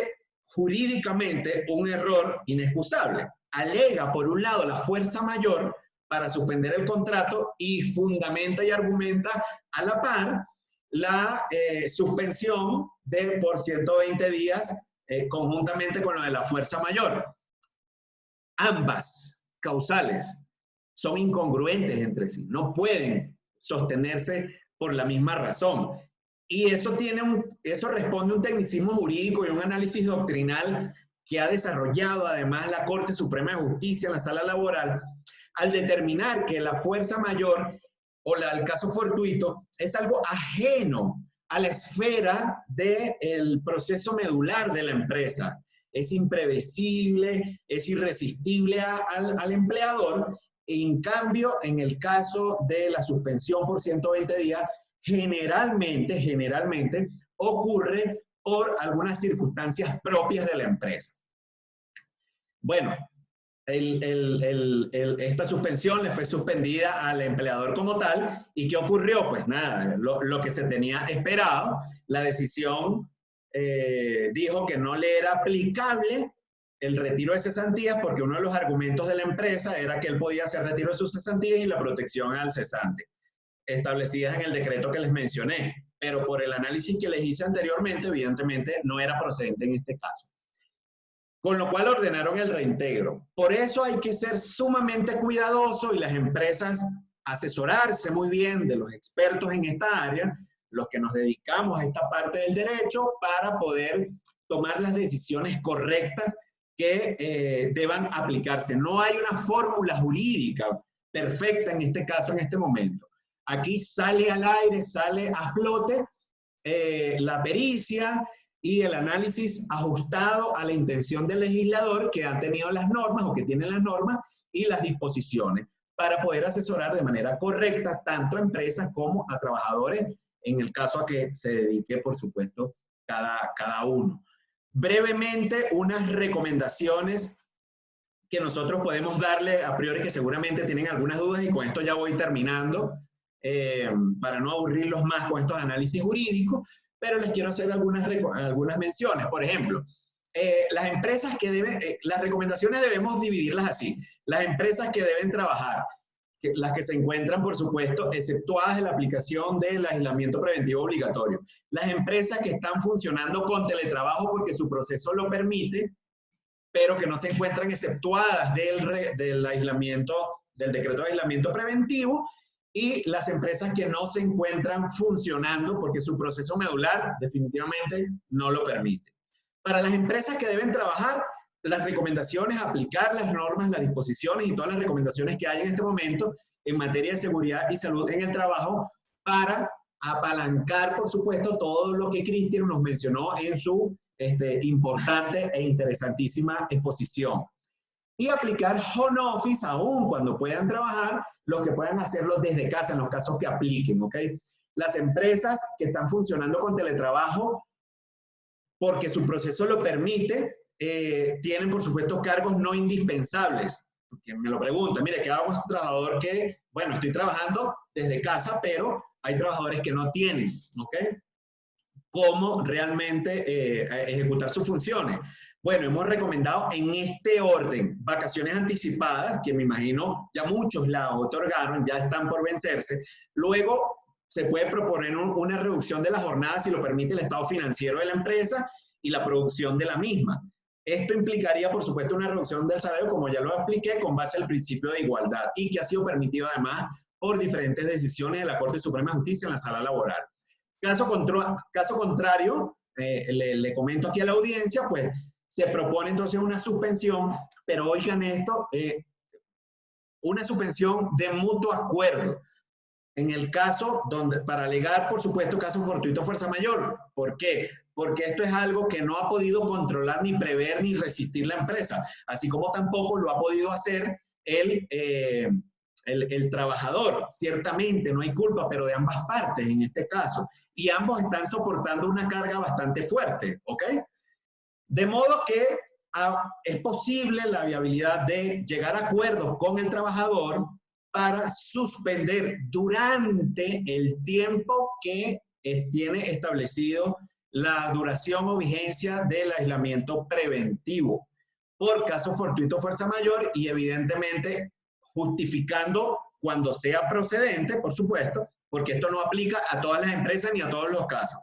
jurídicamente un error inexcusable. Alega, por un lado, la fuerza mayor para suspender el contrato y fundamenta y argumenta a la par la suspensión por 120 días conjuntamente con lo de la fuerza mayor. Ambas causales son incongruentes entre sí, no pueden sostenerse por la misma razón. Y eso responde a un tecnicismo jurídico y un análisis doctrinal que ha desarrollado además la Corte Suprema de Justicia en la sala laboral, al determinar que la fuerza mayor o el caso fortuito es algo ajeno a la esfera del proceso medular de la empresa. Es imprevisible, es irresistible al empleador. En cambio, en el caso de la suspensión por 120 días, generalmente ocurre por algunas circunstancias propias de la empresa. Bueno, esta suspensión le fue suspendida al empleador como tal. ¿Y qué ocurrió? Pues nada, lo que se tenía esperado. La decisión dijo que no le era aplicable el retiro de cesantías porque uno de los argumentos de la empresa era que él podía hacer retiro de sus cesantías y la protección al cesante, establecidas en el decreto que les mencioné. Pero por el análisis que les hice anteriormente, evidentemente no era procedente en este caso. Con lo cual ordenaron el reintegro. Por eso hay que ser sumamente cuidadoso y las empresas asesorarse muy bien de los expertos en esta área, los que nos dedicamos a esta parte del derecho, para poder tomar las decisiones correctas que deban aplicarse. No hay una fórmula jurídica perfecta en este caso, en este momento. Aquí sale al aire, sale a flote la pericia y el análisis ajustado a la intención del legislador que ha tenido las normas o que tiene las normas y las disposiciones para poder asesorar de manera correcta tanto a empresas como a trabajadores en el caso a que se dedique, por supuesto, cada uno. Brevemente, unas recomendaciones que nosotros podemos darle a priori, que seguramente tienen algunas dudas, y con esto ya voy terminando, para no aburrirlos más con estos análisis jurídicos, pero les quiero hacer algunas menciones. Por ejemplo, las empresas que deben, las recomendaciones debemos dividirlas así. Las empresas que deben trabajar, las que se encuentran, por supuesto, exceptuadas de la aplicación del aislamiento preventivo obligatorio. Las empresas que están funcionando con teletrabajo porque su proceso lo permite, pero que no se encuentran exceptuadas del aislamiento, del decreto de aislamiento preventivo, y las empresas que no se encuentran funcionando porque su proceso medular definitivamente no lo permite. Para las empresas que deben trabajar, las recomendaciones, aplicar las normas, las disposiciones y todas las recomendaciones que hay en este momento en materia de seguridad y salud en el trabajo para apalancar, por supuesto, todo lo que Cristian nos mencionó en su importante e interesantísima exposición. Y aplicar home office aún cuando puedan trabajar, los que puedan hacerlo desde casa en los casos que apliquen, ¿ok? Las empresas que están funcionando con teletrabajo porque su proceso lo permite, tienen por supuesto cargos no indispensables. Porque me lo preguntan, mire, ¿qué hago con un trabajador que, bueno, estoy trabajando desde casa, pero hay trabajadores que no tienen, ¿ok? ¿Cómo realmente ejecutar sus funciones? Bueno, hemos recomendado en este orden vacaciones anticipadas, que me imagino ya muchos las otorgaron, ya están por vencerse. Luego se puede proponer una reducción de la jornada si lo permite el estado financiero de la empresa y la producción de la misma. Esto implicaría, por supuesto, una reducción del salario, como ya lo expliqué, con base al principio de igualdad y que ha sido permitido además por diferentes decisiones de la Corte Suprema de Justicia en la sala laboral. Caso contrario, le comento aquí a la audiencia, pues se propone entonces una suspensión, pero oigan esto, una suspensión de mutuo acuerdo. En el caso donde, para alegar, por supuesto, caso fortuito fuerza mayor. ¿Por qué? Porque esto es algo que no ha podido controlar, ni prever, ni resistir la empresa, así como tampoco lo ha podido hacer el trabajador. Ciertamente no hay culpa, pero de ambas partes en este caso. Y ambos están soportando una carga bastante fuerte, ¿ok? De modo que es posible la viabilidad de llegar a acuerdos con el trabajador para suspender durante el tiempo que tiene establecido la duración o vigencia del aislamiento preventivo por caso fortuito fuerza mayor y evidentemente justificando cuando sea procedente, por supuesto, porque esto no aplica a todas las empresas ni a todos los casos,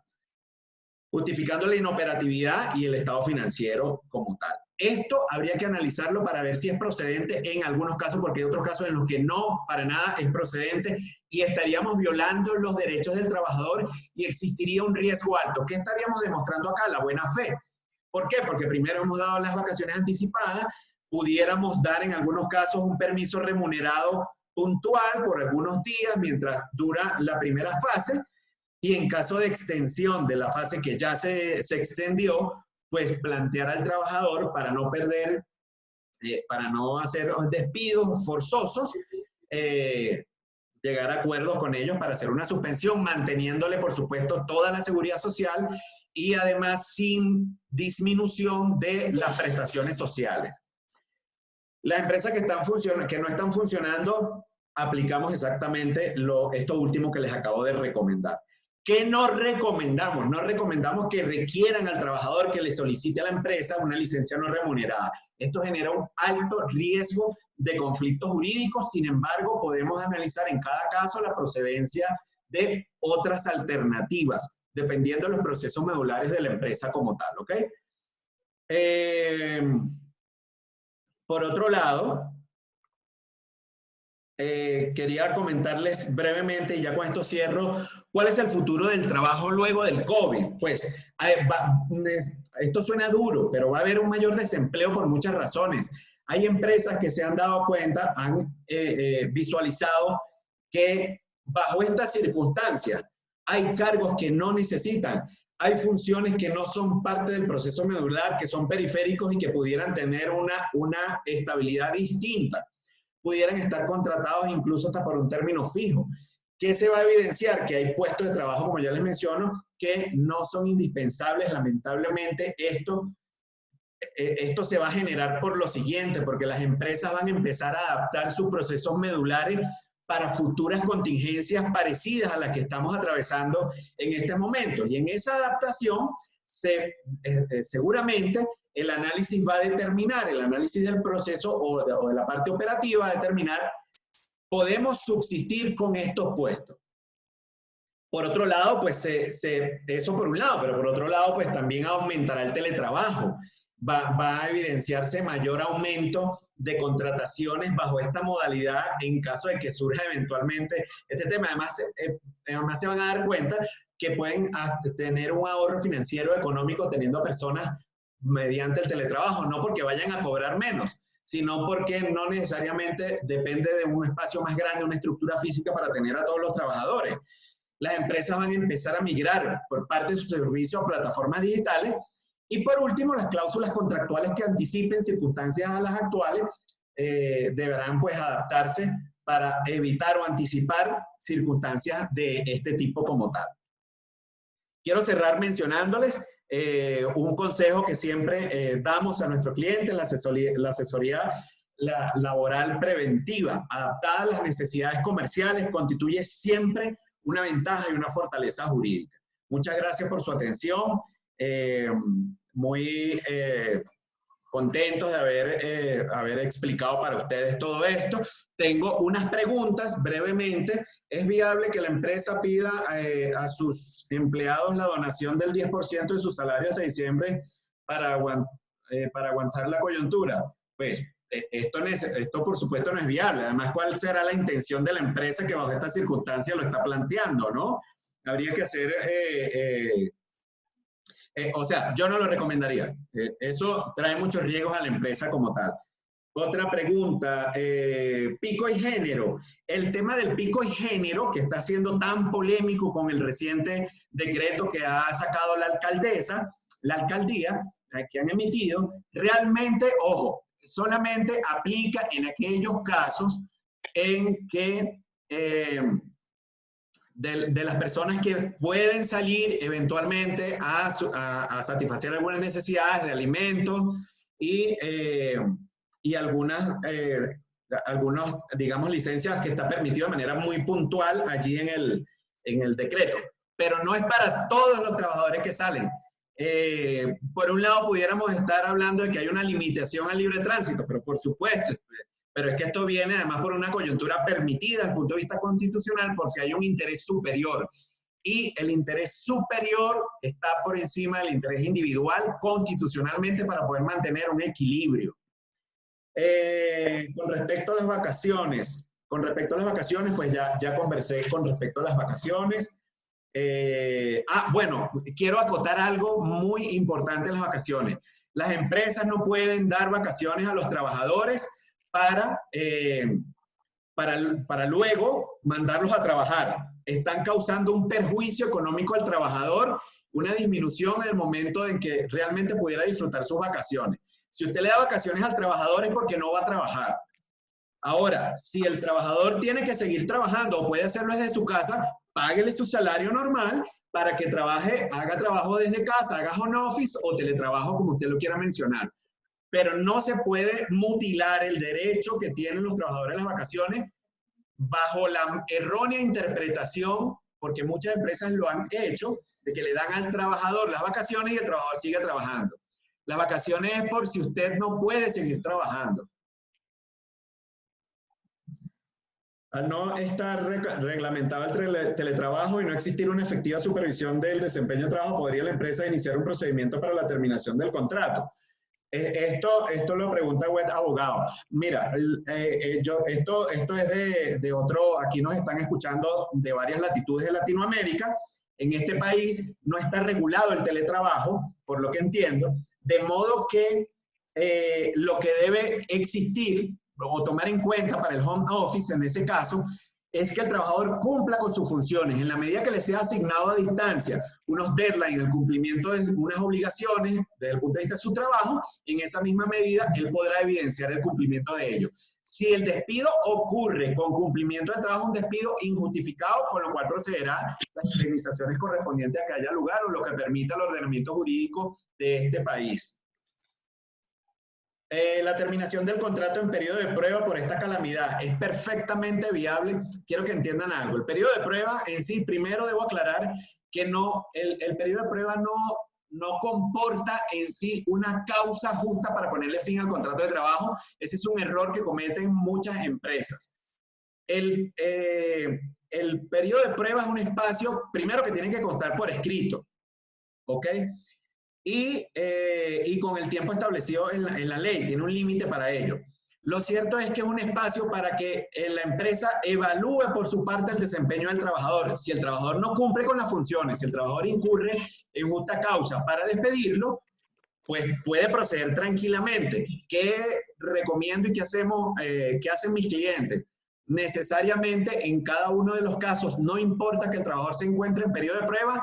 justificando la inoperatividad y el estado financiero como tal. Esto habría que analizarlo para ver si es procedente en algunos casos, porque hay otros casos en los que no, para nada es procedente y estaríamos violando los derechos del trabajador y existiría un riesgo alto. ¿Qué estaríamos demostrando acá? La buena fe. ¿Por qué? Porque primero hemos dado las vacaciones anticipadas, pudiéramos dar en algunos casos un permiso remunerado puntual por algunos días mientras dura la primera fase, y en caso de extensión de la fase que ya se extendió, pues plantear al trabajador para no perder, para no hacer despidos forzosos, llegar a acuerdos con ellos para hacer una suspensión, manteniéndole, por supuesto, toda la seguridad social y además sin disminución de las prestaciones sociales. Las empresas que no están funcionando, aplicamos exactamente esto último que les acabo de recomendar. ¿Qué no recomendamos? No recomendamos que requieran al trabajador que le solicite a la empresa una licencia no remunerada. Esto genera un alto riesgo de conflictos jurídicos, sin embargo, podemos analizar en cada caso la procedencia de otras alternativas, dependiendo de los procesos medulares de la empresa como tal, ¿ok? Por otro lado, quería comentarles brevemente, y ya con esto cierro, ¿cuál es el futuro del trabajo luego del COVID? Pues esto suena duro, pero va a haber un mayor desempleo por muchas razones. Hay empresas que se han dado cuenta, han visualizado que bajo estas circunstancias hay cargos que no necesitan, hay funciones que no son parte del proceso medular, que son periféricos y que pudieran tener una estabilidad distinta. Pudieran estar contratados incluso hasta por un término fijo. ¿Qué se va a evidenciar? Que hay puestos de trabajo, como ya les menciono, que no son indispensables. Lamentablemente, esto se va a generar por lo siguiente, porque las empresas van a empezar a adaptar sus procesos medulares para futuras contingencias parecidas a las que estamos atravesando en este momento. Y en esa adaptación, seguramente el análisis va a determinar, el análisis del proceso o de la parte operativa va a determinar, podemos subsistir con estos puestos. Por otro lado, pues eso por un lado, pero por otro lado, pues también aumentará el teletrabajo. Va a evidenciarse mayor aumento de contrataciones bajo esta modalidad en caso de que surja eventualmente este tema. Además se van a dar cuenta que pueden tener un ahorro financiero económico teniendo personas mediante el teletrabajo, no porque vayan a cobrar menos, sino porque no necesariamente depende de un espacio más grande, una estructura física para tener a todos los trabajadores. Las empresas van a empezar a migrar por parte de sus servicios a plataformas digitales. Y por último, las cláusulas contractuales que anticipen circunstancias a las actuales deberán pues adaptarse para evitar o anticipar circunstancias de este tipo como tal. Quiero cerrar mencionándoles un consejo que siempre damos a nuestro cliente, la asesoría laboral preventiva, adaptada a las necesidades comerciales, constituye siempre una ventaja y una fortaleza jurídica. Muchas gracias por su atención. Muy contentos de haber explicado para ustedes todo esto. Tengo unas preguntas brevemente. ¿Es viable que la empresa pida a sus empleados la donación del 10% de sus salarios de diciembre para aguantar la coyuntura? Pues esto por supuesto no es viable. Además, ¿cuál será la intención de la empresa que bajo esta circunstancia lo está planteando, no? Habría que hacer... o sea, yo no lo recomendaría. Eso trae muchos riesgos a la empresa como tal. Otra pregunta, pico y género. El tema del pico y género, que está siendo tan polémico con el reciente decreto que ha sacado la alcaldía, que han emitido, realmente, ojo, solamente aplica en aquellos casos en que... de las personas que pueden salir eventualmente a satisfacer algunas necesidades de alimentos y algunas, digamos, licencias que está permitido de manera muy puntual allí en el decreto. Pero no es para todos los trabajadores que salen. Por un lado, pudiéramos estar hablando de que hay una limitación al libre tránsito, pero por supuesto, pero es que esto viene además por una coyuntura permitida desde el punto de vista constitucional porque hay un interés superior. Y el interés superior está por encima del interés individual constitucionalmente para poder mantener un equilibrio. Con respecto a las vacaciones, pues ya conversé con respecto a las vacaciones. Bueno, quiero acotar algo muy importante en las vacaciones. Las empresas no pueden dar vacaciones a los trabajadores para luego mandarlos a trabajar. Están causando un perjuicio económico al trabajador, una disminución en el momento en que realmente pudiera disfrutar sus vacaciones. Si usted le da vacaciones al trabajador es porque no va a trabajar. Ahora, si el trabajador tiene que seguir trabajando o puede hacerlo desde su casa, páguele su salario normal para que trabaje, haga trabajo desde casa, haga home office o teletrabajo, como usted lo quiera mencionar. Pero no se puede mutilar el derecho que tienen los trabajadores en las vacaciones bajo la errónea interpretación, porque muchas empresas lo han hecho, de que le dan al trabajador las vacaciones y el trabajador sigue trabajando. Las vacaciones es por si usted no puede seguir trabajando. Al no estar reglamentado el teletrabajo y no existir una efectiva supervisión del desempeño de trabajo, podría la empresa iniciar un procedimiento para la terminación del contrato. Esto lo pregunta Web Abogado. Mira, esto es de otro, aquí nos están escuchando de varias latitudes de Latinoamérica. En este país no está regulado el teletrabajo, por lo que entiendo, de modo que lo que debe existir o tomar en cuenta para el home office en ese caso es que el trabajador cumpla con sus funciones en la medida que le sea asignado a distancia unos deadlines, el cumplimiento de unas obligaciones desde el punto de vista de su trabajo, en esa misma medida él podrá evidenciar el cumplimiento de ello. Si el despido ocurre con cumplimiento del trabajo, un despido injustificado, con lo cual procederá las indemnizaciones correspondientes a que haya lugar o lo que permita el ordenamiento jurídico de este país. La terminación del contrato en periodo de prueba por esta calamidad es perfectamente viable. Quiero que entiendan algo. El periodo de prueba en sí, primero debo aclarar que no, el periodo de prueba no comporta en sí una causa justa para ponerle fin al contrato de trabajo. Ese es un error que cometen muchas empresas. El periodo de prueba es un espacio, primero, que tiene que constar por escrito, ¿ok? Y con el tiempo establecido en la ley, tiene un límite para ello. Lo cierto es que es un espacio para que la empresa evalúe por su parte el desempeño del trabajador. Si el trabajador no cumple con las funciones, si el trabajador incurre en justa causa para despedirlo, pues puede proceder tranquilamente. ¿Qué recomiendo y qué hacen mis clientes? Necesariamente en cada uno de los casos, no importa que el trabajador se encuentre en periodo de prueba,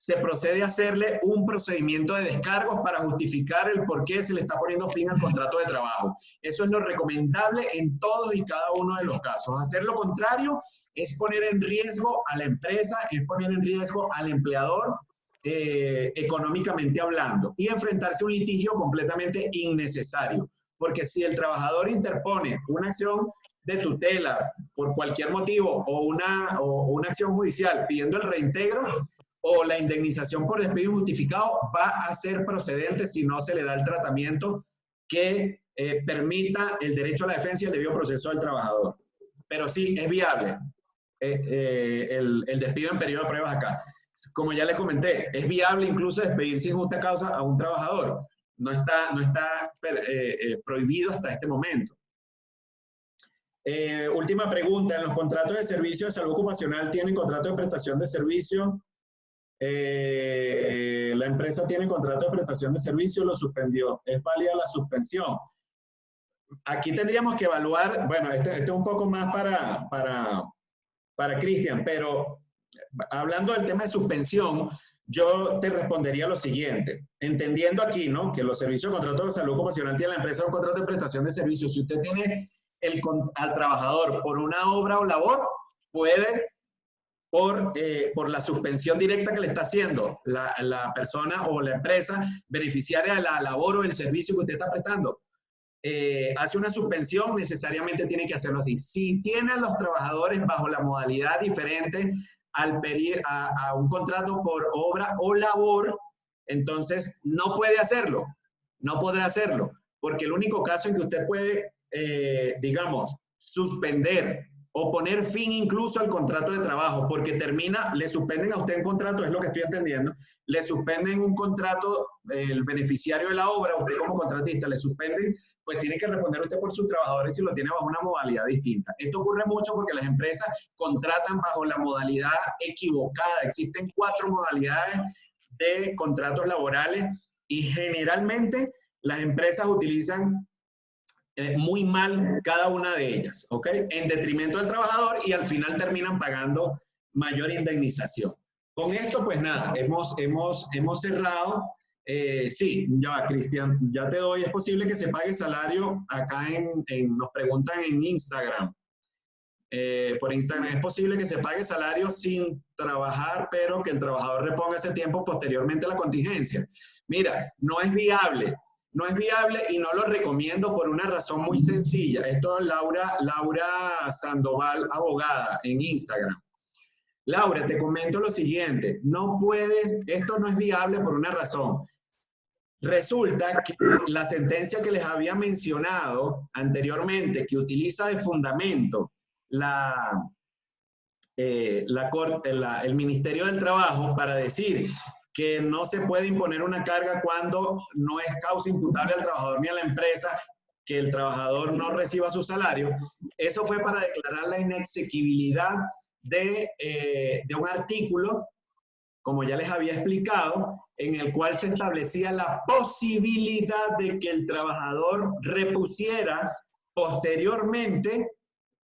se procede a hacerle un procedimiento de descargos para justificar el por qué se le está poniendo fin al contrato de trabajo. Eso es lo recomendable en todos y cada uno de los casos. Hacer lo contrario es poner en riesgo a la empresa, es poner en riesgo al empleador, económicamente hablando, y enfrentarse a un litigio completamente innecesario. Porque si el trabajador interpone una acción de tutela por cualquier motivo o una acción judicial pidiendo el reintegro, o la indemnización por despido injustificado, va a ser procedente si no se le da el tratamiento que permita el derecho a la defensa y el debido proceso del trabajador. Pero sí, es viable el despido en periodo de pruebas acá. Como ya les comenté, es viable incluso despedir sin justa causa a un trabajador. No está prohibido hasta este momento. Última pregunta. ¿En los contratos de servicio de salud ocupacional tienen contrato de prestación de servicio? La empresa tiene contrato de prestación de servicio, lo suspendió. ¿Es válida la suspensión? Aquí tendríamos que evaluar, bueno, este es un poco más para Cristian, pero hablando del tema de suspensión, yo te respondería lo siguiente. Entendiendo aquí, ¿no?, que los servicios de contrato de salud ocupacional tiene la empresa un contrato de prestación de servicios. Si usted tiene al trabajador por una obra o labor, puede por la suspensión directa que le está haciendo la persona o la empresa beneficiaria de la labor o el servicio que usted está prestando, hace una suspensión, necesariamente tiene que hacerlo así. Si tiene a los trabajadores bajo la modalidad diferente a un contrato por obra o labor, entonces no puede hacerlo, no podrá hacerlo, porque el único caso en que usted puede, digamos, suspender o poner fin incluso al contrato de trabajo, porque termina, le suspenden a usted un contrato, es lo que estoy entendiendo, le suspenden un contrato, el beneficiario de la obra, usted como contratista le suspenden, pues tiene que responder usted por sus trabajadores si lo tiene bajo una modalidad distinta. Esto ocurre mucho porque las empresas contratan bajo la modalidad equivocada. Existen 4 modalidades de contratos laborales y generalmente las empresas utilizan muy mal cada una de ellas, ¿ok? En detrimento del trabajador, y al final terminan pagando mayor indemnización. Con esto, pues nada, hemos cerrado. Sí, ya va, Cristian, ya te doy. Es posible que se pague salario acá nos preguntan en Instagram. Por Instagram, es posible que se pague salario sin trabajar, pero que el trabajador reponga ese tiempo posteriormente a la contingencia. Mira, no es viable. No es viable y no lo recomiendo por una razón muy sencilla. Esto es Laura Sandoval, abogada, en Instagram. Laura, te comento lo siguiente. Esto no es viable por una razón. Resulta que la sentencia que les había mencionado anteriormente, que utiliza de fundamento el Ministerio del Trabajo para decir que no se puede imponer una carga cuando no es causa imputable al trabajador ni a la empresa que el trabajador no reciba su salario. Eso fue para declarar la inexequibilidad de un artículo como ya les había explicado, en el cual se establecía la posibilidad de que el trabajador repusiera posteriormente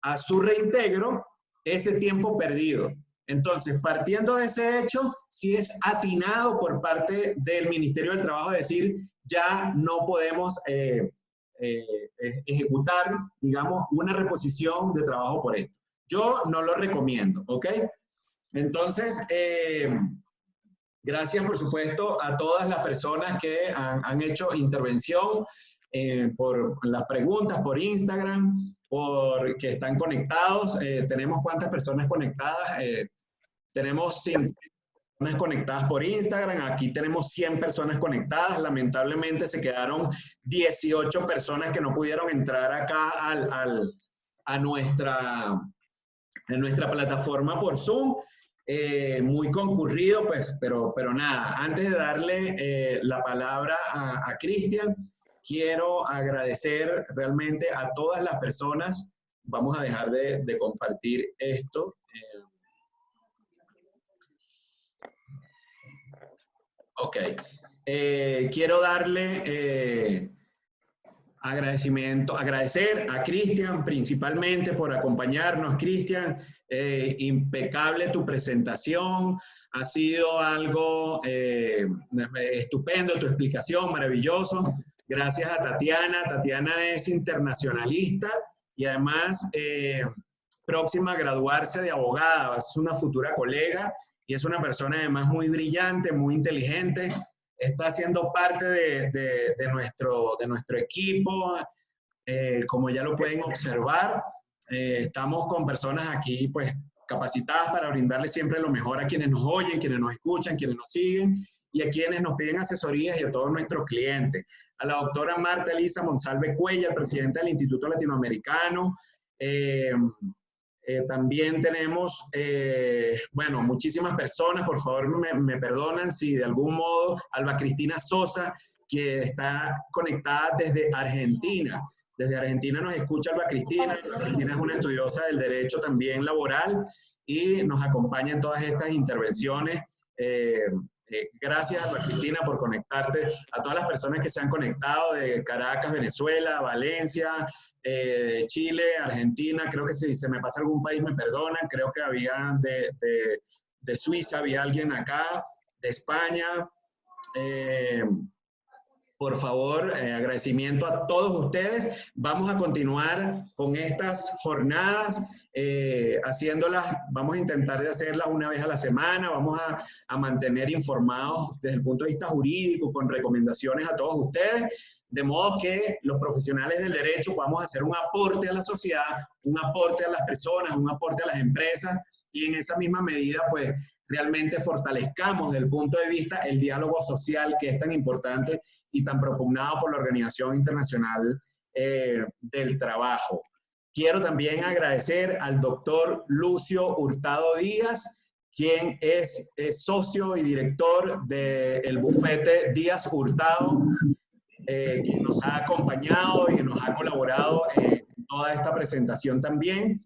a su reintegro ese tiempo perdido. Entonces, partiendo de ese hecho, sí es atinado por parte del Ministerio del Trabajo decir, ya no podemos ejecutar, digamos, una reposición de trabajo por esto. Yo no lo recomiendo, ¿ok? Entonces, gracias, por supuesto, a todas las personas que han hecho intervención por las preguntas, por Instagram, por que están conectados. ¿Tenemos cuántas personas conectadas? Tenemos 5 personas conectadas por Instagram. Aquí tenemos 100 personas conectadas. Lamentablemente se quedaron 18 personas que no pudieron entrar acá a nuestra plataforma por Zoom. Muy concurrido, pues, pero nada, antes de darle la palabra a Cristian, quiero agradecer realmente a todas las personas. Vamos a dejar de compartir esto. Ok. Quiero darle agradecer a Cristian principalmente por acompañarnos. Cristian, impecable tu presentación, ha sido algo estupendo, tu explicación, maravilloso. Gracias a Tatiana. Tatiana es internacionalista y además próxima a graduarse de abogada, es una futura colega y es una persona además muy brillante, muy inteligente. Está siendo parte de nuestro equipo, como ya lo pueden observar. Estamos con personas aquí pues capacitadas para brindarles siempre lo mejor a quienes nos oyen, quienes nos escuchan, quienes nos siguen y a quienes nos piden asesorías y a todos nuestros clientes. A la doctora Marta Elisa Monsalve Cuellar, presidenta del Instituto Latinoamericano. También tenemos, bueno, muchísimas personas, por favor me perdonan si de algún modo, Alba Cristina Sosa, que está conectada desde Argentina. Desde Argentina nos escucha Alba Cristina. Alba Cristina es una estudiosa del derecho también laboral y nos acompaña en todas estas intervenciones. Gracias, Alba Cristina, por conectarte. A todas las personas que se han conectado de Caracas, Venezuela, Valencia, Chile, Argentina, creo que si se me pasa algún país me perdonan, creo que había de Suiza, había alguien acá, de España. Por favor, agradecimiento a todos ustedes. Vamos a continuar con estas jornadas, haciéndolas, vamos a intentar de hacerlas una vez a la semana, vamos a mantener informados desde el punto de vista jurídico, con recomendaciones a todos ustedes, de modo que los profesionales del derecho podamos hacer un aporte a la sociedad, un aporte a las personas, un aporte a las empresas, y en esa misma medida, pues, realmente fortalezcamos desde el punto de vista el diálogo social que es tan importante y tan propugnado por la Organización Internacional del Trabajo. Quiero también agradecer al doctor Lucio Hurtado Díaz, quien es socio y director del bufete Díaz Hurtado, quien nos ha acompañado y nos ha colaborado en toda esta presentación también.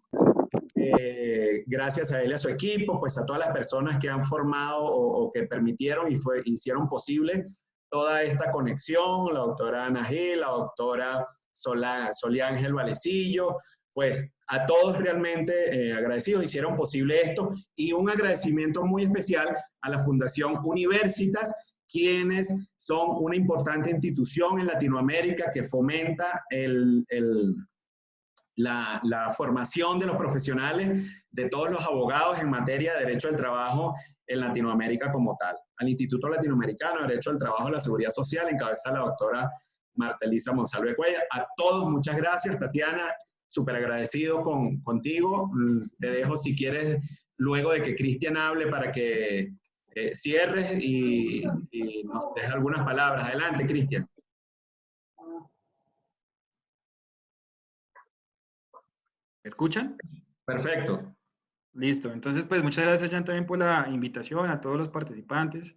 Gracias a él y a su equipo, pues a todas las personas que han formado o que permitieron y hicieron posible toda esta conexión, la doctora Ana Gil, la doctora Solía Ángel Valecillo, pues a todos realmente agradecidos, hicieron posible esto, y un agradecimiento muy especial a la Fundación Universitas, quienes son una importante institución en Latinoamérica que fomenta la formación de los profesionales, de todos los abogados en materia de derecho del trabajo en Latinoamérica como tal. Al Instituto Latinoamericano de Derecho del Trabajo y la Seguridad Social, encabeza la doctora Marta Elisa Monsalve Cuellar. A todos, muchas gracias. Tatiana, súper agradecido contigo. Te dejo, si quieres, luego de que Cristian hable, para que cierres y nos dejes algunas palabras. Adelante, Cristian. ¿Me escuchan? Perfecto. Listo. Entonces, pues muchas gracias, Jan, también por la invitación, a todos los participantes.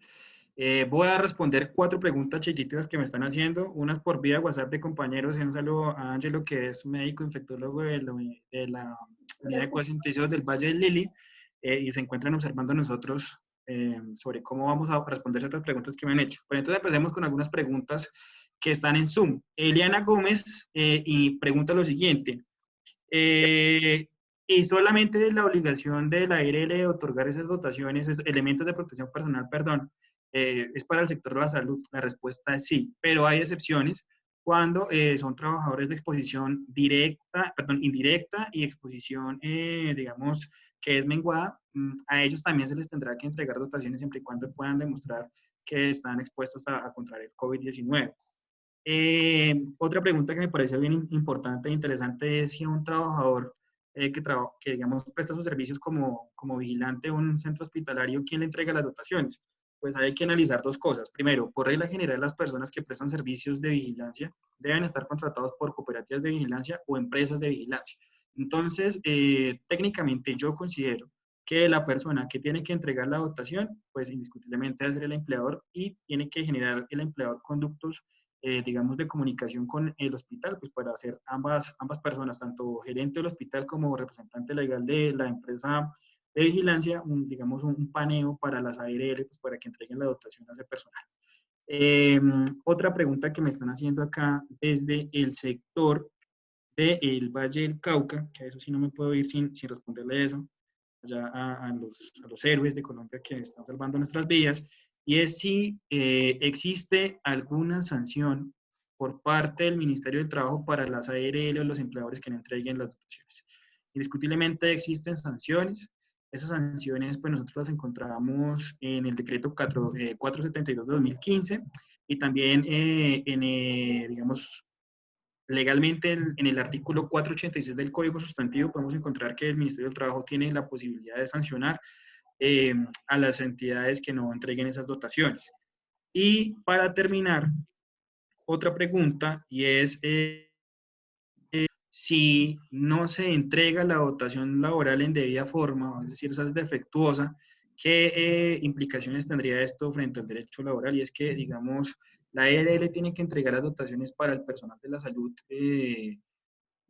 Voy a responder 4 preguntas chiquitas que me están haciendo, unas por vía WhatsApp de compañeros, y un saludo a Ángelo, que es médico infectólogo de la Unidad de Cuidados Intensivos del Valle del Lili, y se encuentran observando nosotros sobre cómo vamos a responder ciertas preguntas que me han hecho. Pero entonces empecemos con algunas preguntas que están en Zoom. Eliana Gómez y pregunta lo siguiente. Y solamente la obligación de la ARL de otorgar esas dotaciones, esos elementos de protección personal, perdón, es para el sector de la salud. La respuesta es sí, pero hay excepciones cuando son trabajadores de exposición directa, perdón, indirecta y exposición, digamos, que es menguada. A ellos también se les tendrá que entregar dotaciones siempre y cuando puedan demostrar que están expuestos a contraer el COVID-19. Otra pregunta que me parece bien importante e interesante es si un trabajador que digamos, presta sus servicios como vigilante en un centro hospitalario, ¿quién le entrega las dotaciones? Pues hay que analizar dos cosas. Primero, por regla general, las personas que prestan servicios de vigilancia deben estar contratados por cooperativas de vigilancia o empresas de vigilancia. Entonces, técnicamente yo considero que la persona que tiene que entregar la dotación, pues indiscutiblemente debe ser el empleador y tiene que generar el empleador conductos digamos, de comunicación con el hospital, pues para hacer ambas personas, tanto gerente del hospital como representante legal de la empresa de vigilancia, digamos, un paneo para las ARL, pues para que entreguen la dotación a ese personal. Otra pregunta que me están haciendo acá desde el sector del Valle del Cauca, que a eso sí no me puedo ir sin responderle eso, allá a los héroes de Colombia que están salvando nuestras vidas, y es si existe alguna sanción por parte del Ministerio del Trabajo para las ARL o los empleadores que no entreguen las dotaciones. Indiscutiblemente existen sanciones. Esas sanciones, pues nosotros las encontramos en el decreto 472 de 2015 y también digamos, legalmente en el artículo 486 del Código Sustantivo podemos encontrar que el Ministerio del Trabajo tiene la posibilidad de sancionar a las entidades que no entreguen esas dotaciones. Y para terminar, otra pregunta, y es si no se entrega la dotación laboral en debida forma, es decir, esa es defectuosa, ¿qué implicaciones tendría esto frente al derecho laboral? Y es que, digamos, la ELL tiene que entregar las dotaciones para el personal de la salud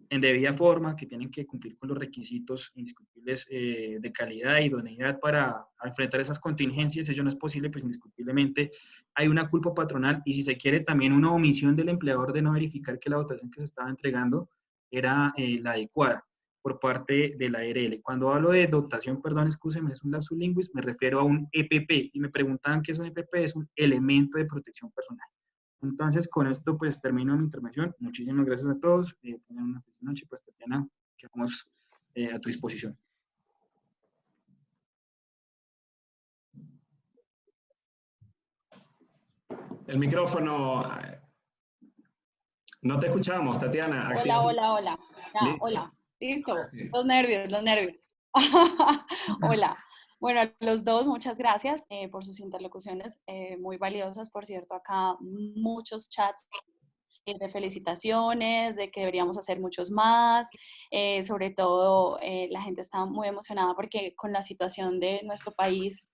en debida forma, que tienen que cumplir con los requisitos indiscutibles de calidad y idoneidad para enfrentar esas contingencias. Si ello no es posible, pues indiscutiblemente hay una culpa patronal y si se quiere también una omisión del empleador de no verificar que la dotación que se estaba entregando era la adecuada por parte de la ARL. Cuando hablo de dotación, perdón, excúsenme, es un lapsus linguis, me refiero a un EPP y me preguntaban qué es un EPP, es un elemento de protección personal. Entonces, con esto, pues, termino mi intervención. Muchísimas gracias a todos. Tengan una feliz noche. Pues, Tatiana, quedamos a tu disposición. El micrófono. No te escuchamos, Tatiana. Hola. Ya, ¿Listo? hola. Listo. Sí. Los nervios. Hola. Bueno, los dos, muchas gracias por sus interlocuciones muy valiosas. Por cierto, acá muchos chats de felicitaciones, de que deberíamos hacer muchos más. Sobre todo, la gente está muy emocionada porque con la situación de nuestro país,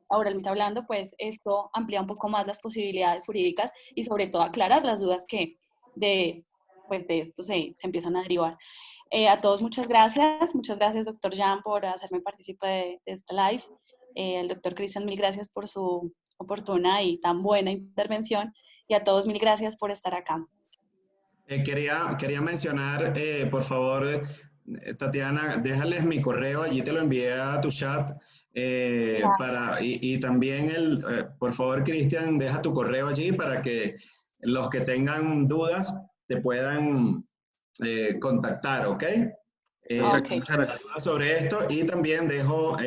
laboralmente hablando, pues esto amplía un poco más las posibilidades jurídicas y sobre todo aclarar las dudas que pues de esto se empiezan a derivar. A todos muchas gracias doctor Jan por hacerme partícipe de esta live, al doctor Cristian mil gracias por su oportuna y tan buena intervención y a todos mil gracias por estar acá. Quería mencionar, por favor, Tatiana, déjales mi correo, allí te lo envié a tu chat. Y también, por favor, Cristian, deja tu correo allí para que los que tengan dudas te puedan contactar, ¿ok? Okay. Muchas gracias. Sobre esto y también dejo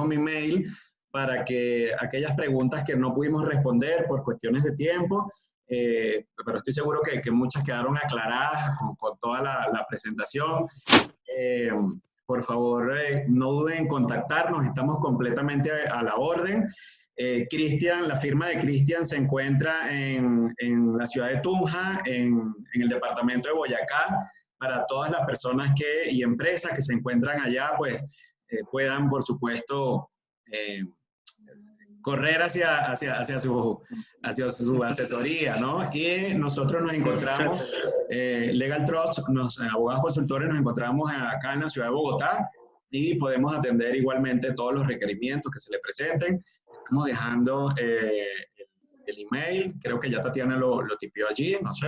mi mail para que aquellas preguntas que no pudimos responder por cuestiones de tiempo, pero estoy seguro que muchas quedaron aclaradas con toda la presentación. Por favor, no duden en contactarnos, estamos completamente a la orden. Cristian, la firma de Cristian se encuentra en la ciudad de Tunja, en el departamento de Boyacá. Para todas las personas y empresas que se encuentran allá, pues puedan, por supuesto, correr hacia su asesoría, ¿no? Y nosotros nos encontramos, Legal Trust, abogados consultores, nos encontramos acá en la ciudad de Bogotá. y podemos atender igualmente todos los requerimientos que se le presenten. Estamos dejando el email, creo que ya Tatiana lo tipió allí, no sé.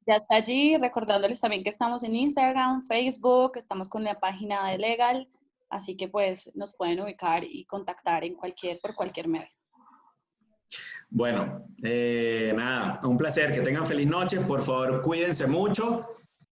Ya está allí, recordándoles también que estamos en Instagram, Facebook, estamos con la página de Legal, así que pues nos pueden ubicar y contactar por cualquier medio. Bueno, nada, un placer, que tengan feliz noche, por favor cuídense mucho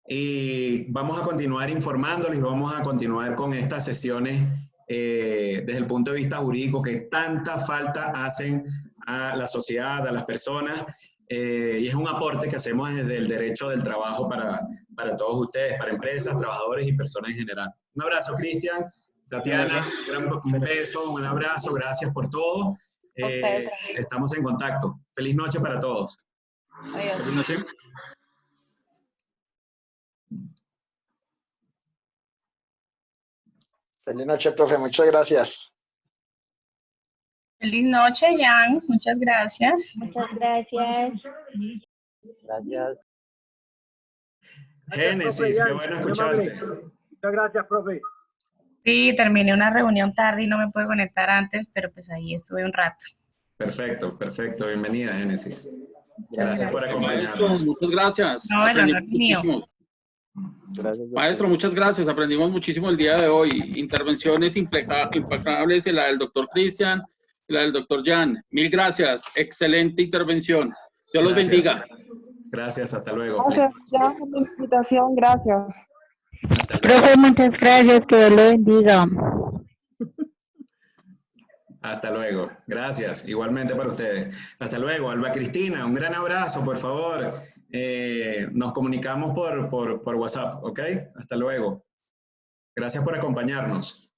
y vamos a continuar informándoles y vamos a continuar con estas sesiones desde el punto de vista jurídico que tanta falta hacen a la sociedad, a las personas, y es un aporte que hacemos desde el derecho del trabajo para todos ustedes, para empresas, trabajadores y personas en general. Un abrazo, Cristian, Tatiana, un beso, un abrazo, gracias por todo. Estamos en contacto. Feliz noche para todos. Adiós. Feliz noche. Feliz noche, profe. Muchas gracias. Feliz noche, Jan. Muchas gracias. Muchas gracias. Gracias. Génesis, qué bueno escucharte. Muchas gracias, profe. Sí, terminé una reunión tarde y no me pude conectar antes, pero pues ahí estuve un rato. Perfecto, perfecto. Bienvenida, Génesis. Gracias por acompañarnos. Maestro, muchas gracias. No, bueno, no es Aprendimos mío. muchísimo. Gracias. Maestro, muchas gracias. Aprendimos muchísimo el día de hoy. Intervenciones impecables, la del doctor Cristian y la del doctor Jan. Mil gracias. Excelente intervención. Dios los bendiga. Gracias, hasta luego. Gracias, ya por la invitación, gracias. Hasta luego. Profe, muchas gracias, que Dios lo bendiga. Hasta luego. Gracias. Igualmente para ustedes. Hasta luego. Alba Cristina, un gran abrazo, por favor. Nos comunicamos por WhatsApp, ¿ok? Hasta luego. Gracias por acompañarnos.